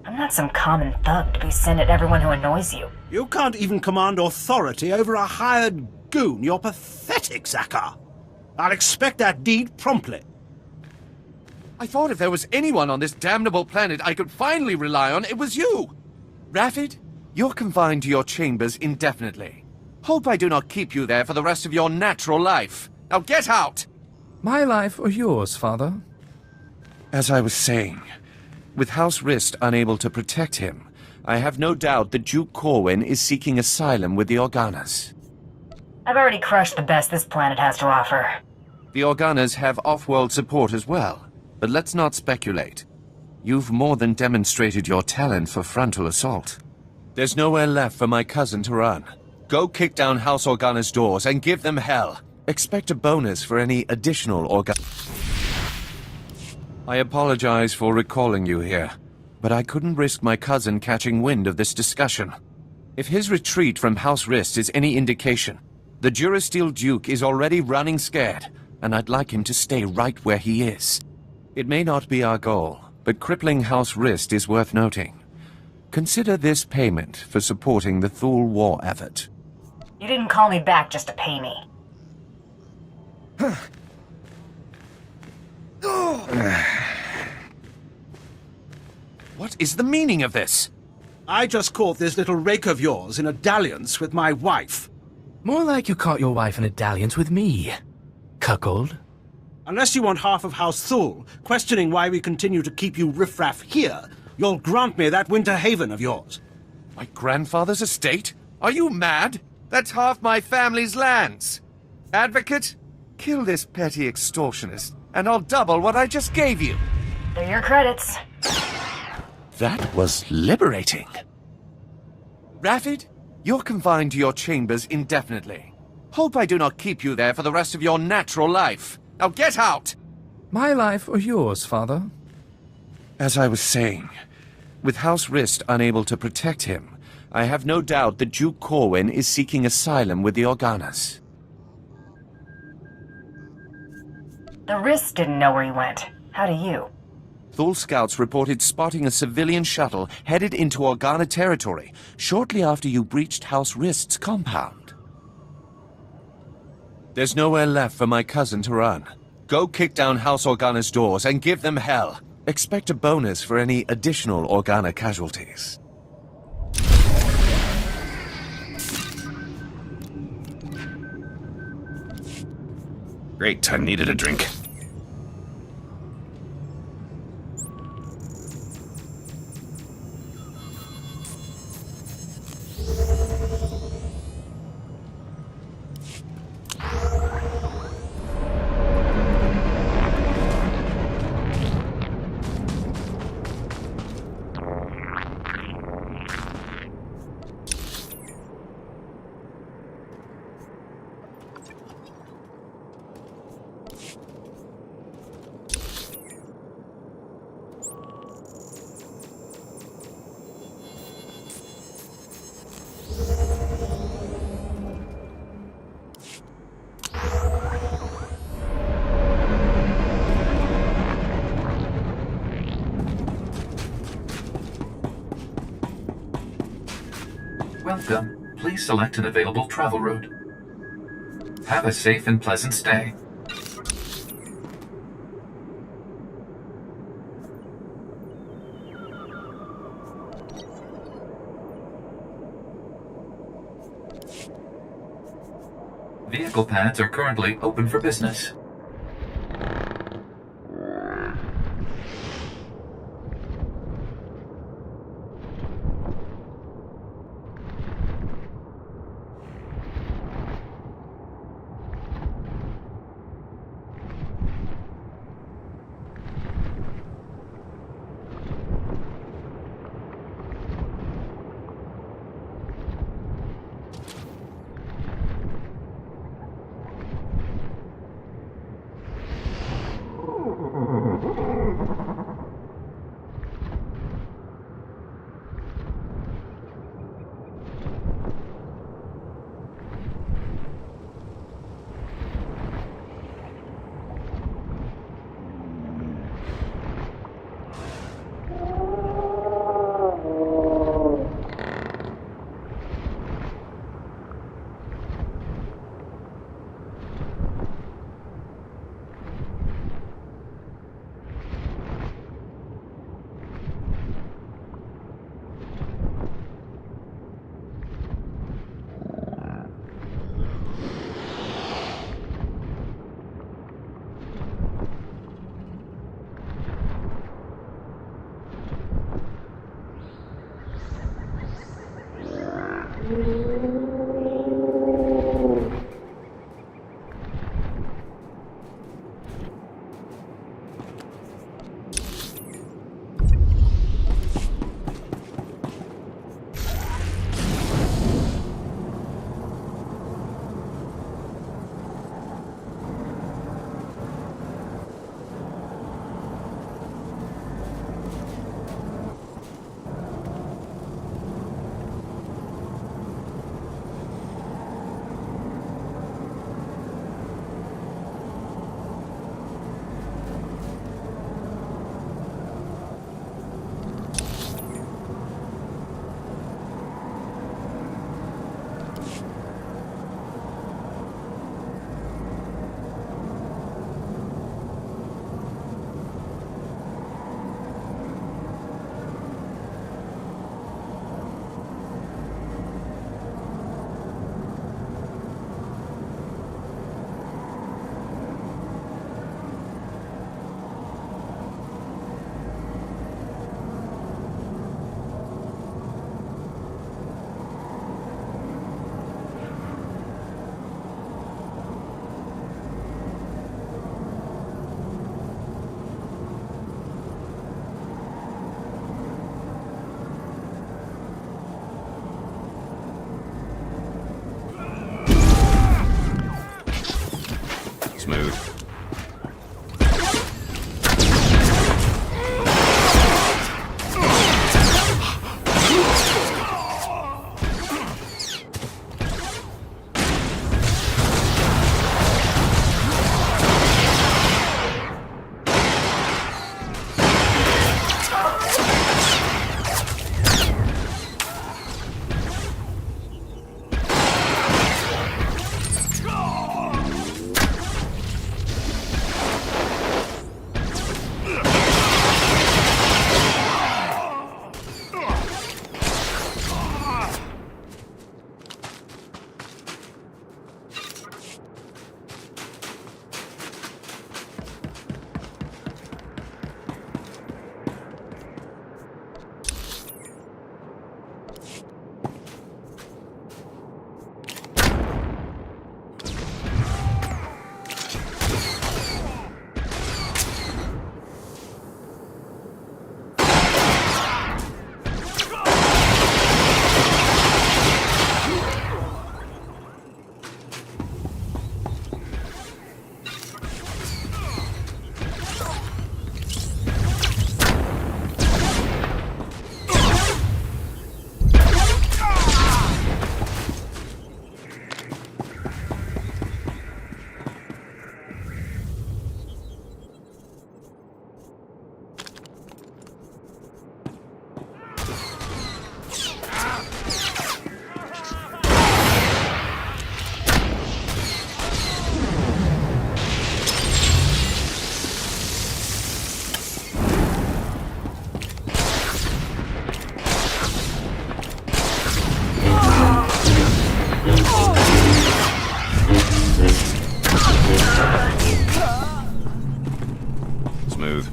I'm not some common thug to be sent at everyone who annoys you. You can't even command authority over a hired goon. You're pathetic, Zakhar. I'll expect that deed promptly. I thought if there was anyone on this damnable planet I could finally rely on, it was you. Raffid, you're confined to your chambers indefinitely. Hope I do not keep you there for the rest of your natural life. Now get out! My life or yours, father? As I was saying, with House Rist unable to protect him, I have no doubt that Duke Corwin is seeking asylum with the Organas. I've already crushed the best this planet has to offer. The Organas have off-world support as well, but let's not speculate. You've more than demonstrated your talent for frontal assault. There's nowhere left for my cousin to run. Go kick down House Organa's doors and give them hell. Expect a bonus for any additional I apologize for recalling you here, but I couldn't risk my cousin catching wind of this discussion. If his retreat from House Rist is any indication, the Durasteel Duke is already running scared, and I'd like him to stay right where he is. It may not be our goal, but crippling House Rist is worth noting. Consider this payment for supporting the Thule war effort. You didn't call me back just to pay me. What is the meaning of this? I just caught this little rake of yours in a dalliance with my wife. More like you caught your wife in a dalliance with me, cuckold. Unless you want half of House Thule, questioning why we continue to keep you riffraff here, you'll grant me that winter haven of yours. My grandfather's estate? Are you mad? That's half my family's lands. Advocate, kill this petty extortionist, and I'll double what I just gave you. They're your credits. That was liberating. Raffid, you're confined to your chambers indefinitely. Hope I do not keep you there for the rest of your natural life. Now get out! My life or yours, father? As I was saying, with House Rist unable to protect him, I have no doubt that Duke Corwin is seeking asylum with the Organas. The Rist didn't know where he went. How do you? Thule scouts reported spotting a civilian shuttle headed into Organa territory shortly after you breached House Rist's compound. There's nowhere left for my cousin to run. Go kick down House Organa's doors and give them hell. Expect a bonus for any additional Organa casualties. Great, I needed a drink. Welcome. Please select an available travel route. Have a safe and pleasant stay. Vehicle pads are currently open for business. smooth.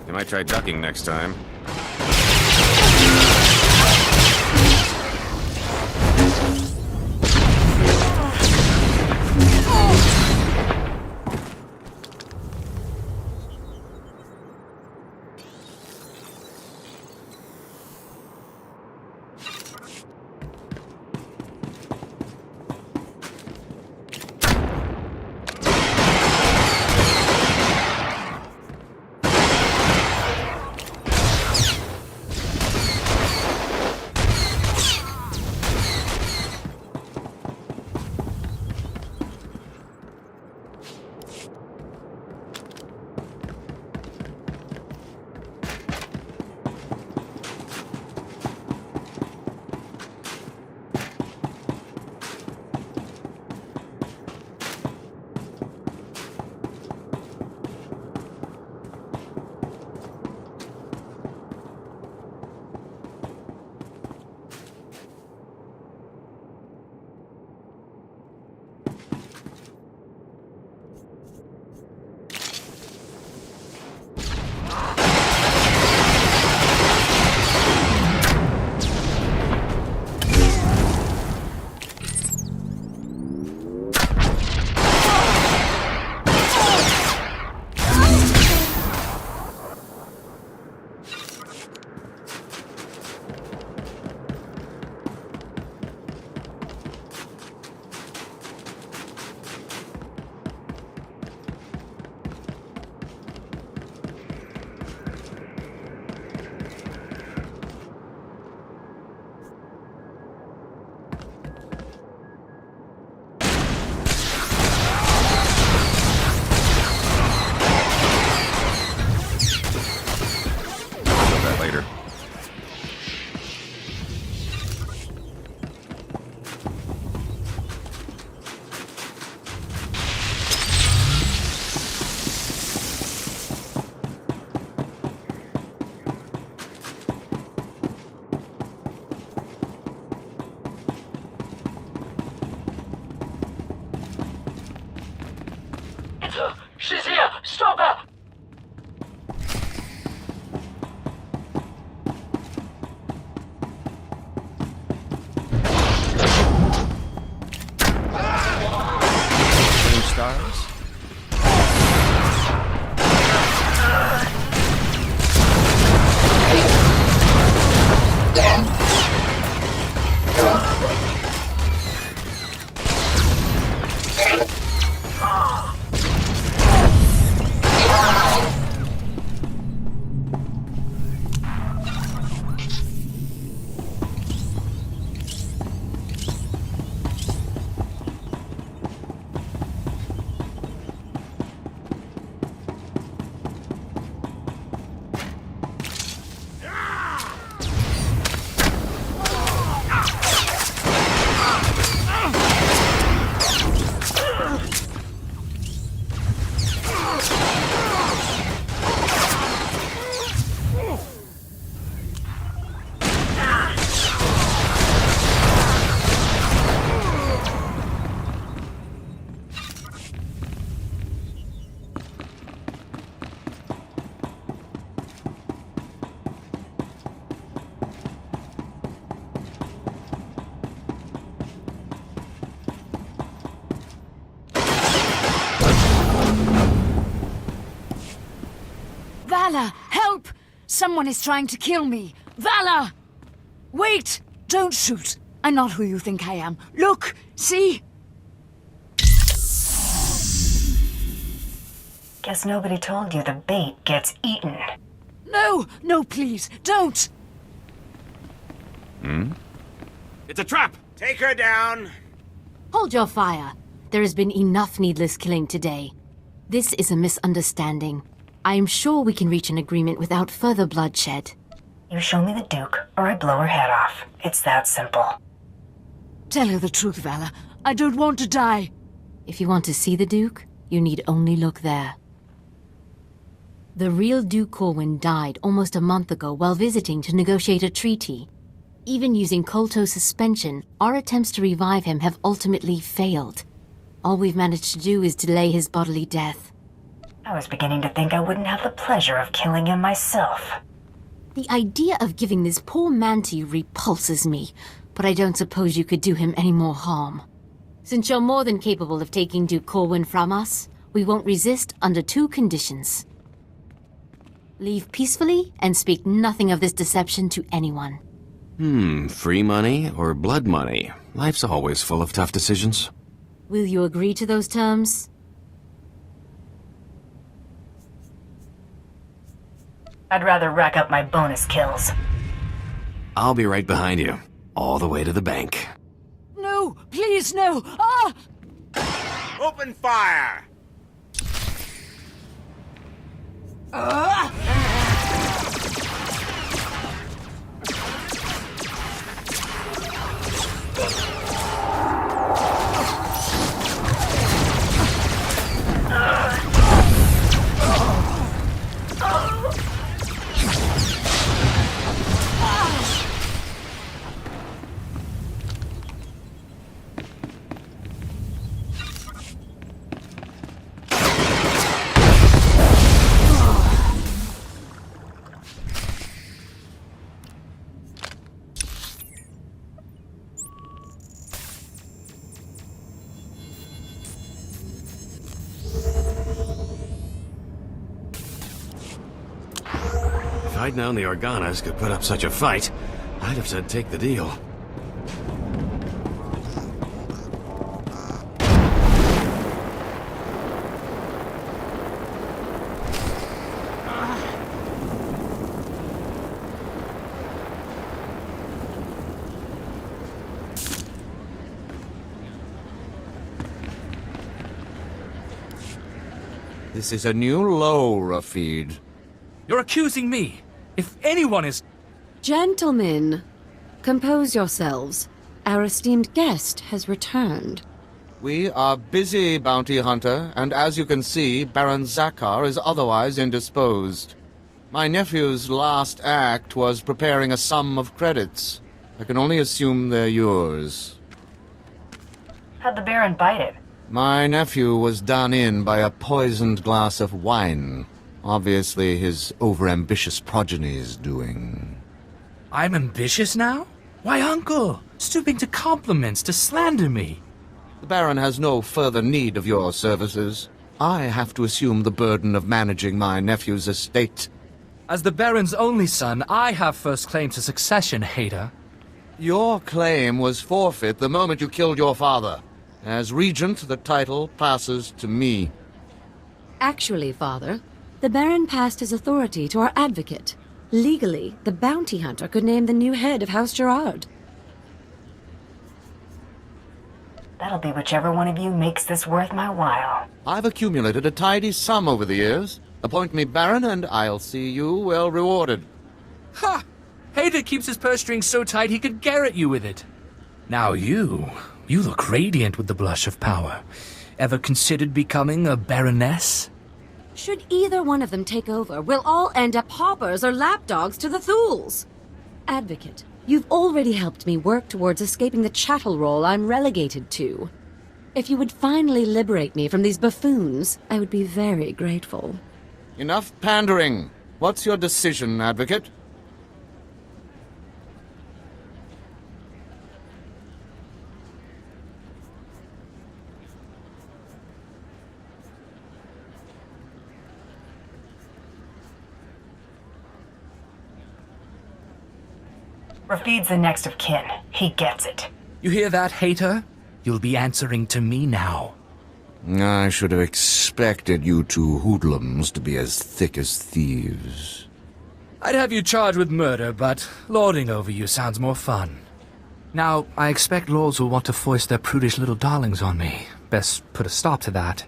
You might try ducking next time. She's here! Stop her! Stars? Vala, help! Someone is trying to kill me. Vala! Wait! Don't shoot! I'm not who you think I am. Look! See? Guess nobody told you the bait gets eaten. No! No, please! Don't! It's a trap! Take her down! Hold your fire. There has been enough needless killing today. This is a misunderstanding. I am sure we can reach an agreement without further bloodshed. You show me the Duke, or I blow her head off. It's that simple. Tell her the truth, Vala. I don't want to die. If you want to see the Duke, you need only look there. The real Duke Corwin died almost a month ago while visiting to negotiate a treaty. Even using Kolto suspension, our attempts to revive him have ultimately failed. All we've managed to do is delay his bodily death. I was beginning to think I wouldn't have the pleasure of killing him myself. The idea of giving this poor man to you repulses me, but I don't suppose you could do him any more harm. Since you're more than capable of taking Duke Corwin from us, we won't resist under 2 conditions. Leave peacefully and speak nothing of this deception to anyone. Free money or blood money? Life's always full of tough decisions. Will you agree to those terms? I'd rather rack up my bonus kills. I'll be right behind you, all the way to the bank. No! Please, no! Ah! Open fire! If I'd known the Organas could put up such a fight, I'd have said take the deal. This is a new low, Rafid. You're accusing me. If anyone is... Gentlemen, compose yourselves. Our esteemed guest has returned. We are busy, Bounty Hunter, and as you can see, Baron Zakar is otherwise indisposed. My nephew's last act was preparing a sum of credits. I can only assume they're yours. How'd the Baron bite it? My nephew was done in by a poisoned glass of wine. Obviously his overambitious progeny's doing. I'm ambitious now? Why, Uncle? Stooping to compliments, to slander me. The Baron has no further need of your services. I have to assume the burden of managing my nephew's estate. As the Baron's only son, I have first claim to succession, Hader. Your claim was forfeit the moment you killed your father. As regent, the title passes to me. Actually, Father, the Baron passed his authority to our advocate. Legally, the Bounty Hunter could name the new head of House Gerard. That'll be whichever one of you makes this worth my while. I've accumulated a tidy sum over the years. Appoint me Baron, and I'll see you well rewarded. Ha! Hader keeps his purse strings so tight he could garrote you with it. Now you look radiant with the blush of power. Ever considered becoming a Baroness? Should either one of them take over, we'll all end up hoppers or lapdogs to the Thools. Advocate, you've already helped me work towards escaping the chattel role I'm relegated to. If you would finally liberate me from these buffoons, I would be very grateful. Enough pandering. What's your decision, Advocate? Rafid's the next of kin. He gets it. You hear that, hater? You'll be answering to me now. I should have expected you two hoodlums to be as thick as thieves. I'd have you charged with murder, but lording over you sounds more fun. Now, I expect lords will want to foist their prudish little darlings on me. Best put a stop to that.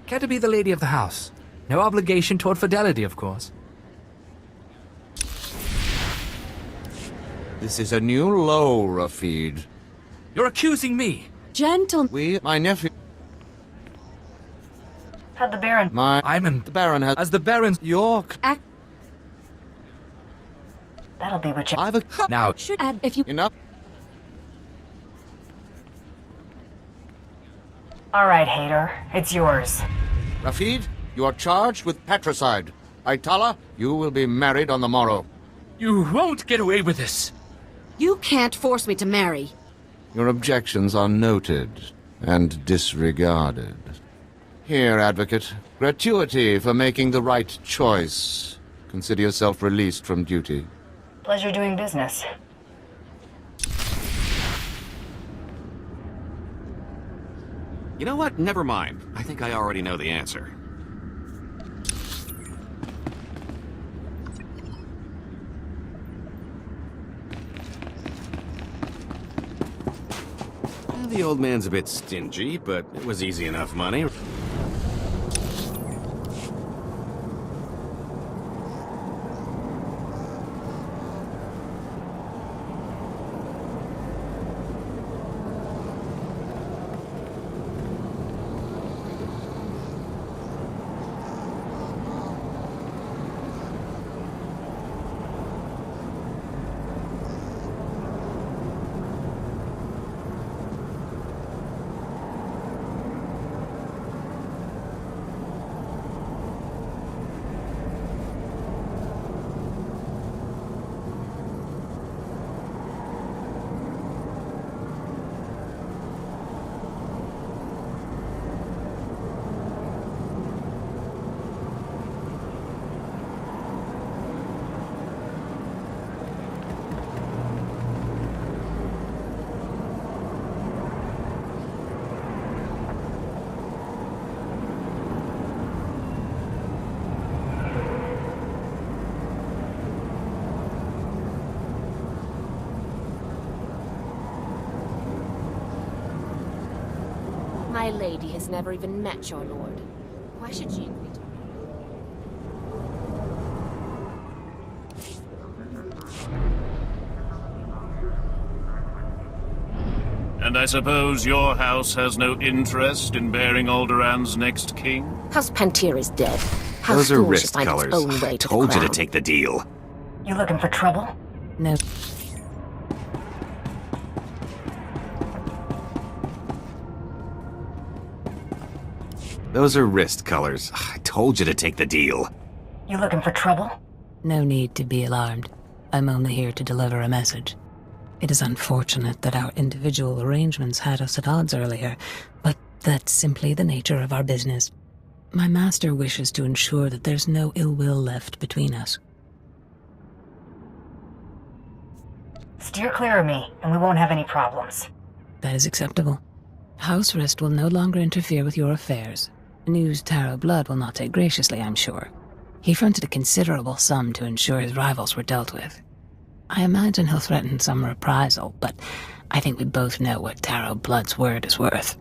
Care to be the lady of the house? No obligation toward fidelity, of course. This is a new low, Rafid. You're accusing me. Gentle. My nephew... How'd the Baron... The Baron has... As the Baron's... York... That'll be what you... Now... Should add if you... Enough. Alright, hater. It's yours. Rafid, you are charged with patricide. Aitala, you will be married on the morrow. You won't get away with this. You can't force me to marry. Your objections are noted and disregarded. Here, advocate, gratuity for making the right choice. Consider yourself released from duty. Pleasure doing business. You know what? Never mind. I think I already know the answer. The old man's a bit stingy, but it was easy enough money. My lady has never even met your lord. Why should she agree to... And I suppose your house has no interest in bearing Alderaan's next king? House Pantir is dead. House Those are Thule wrist should find colors. its own way I to told the you to crown. take the deal. You looking for trouble? No. Those are wrist colors. I told you to take the deal. You looking for trouble? No need to be alarmed. I'm only here to deliver a message. It is unfortunate that our individual arrangements had us at odds earlier, but that's simply the nature of our business. My master wishes to ensure that there's no ill will left between us. Steer clear of me, and we won't have any problems. That is acceptable. House Rist will no longer interfere with your affairs. News Taro Blood will not take graciously, I'm sure. He fronted a considerable sum to ensure his rivals were dealt with. I imagine he'll threaten some reprisal, but I think we both know what Taro Blood's word is worth.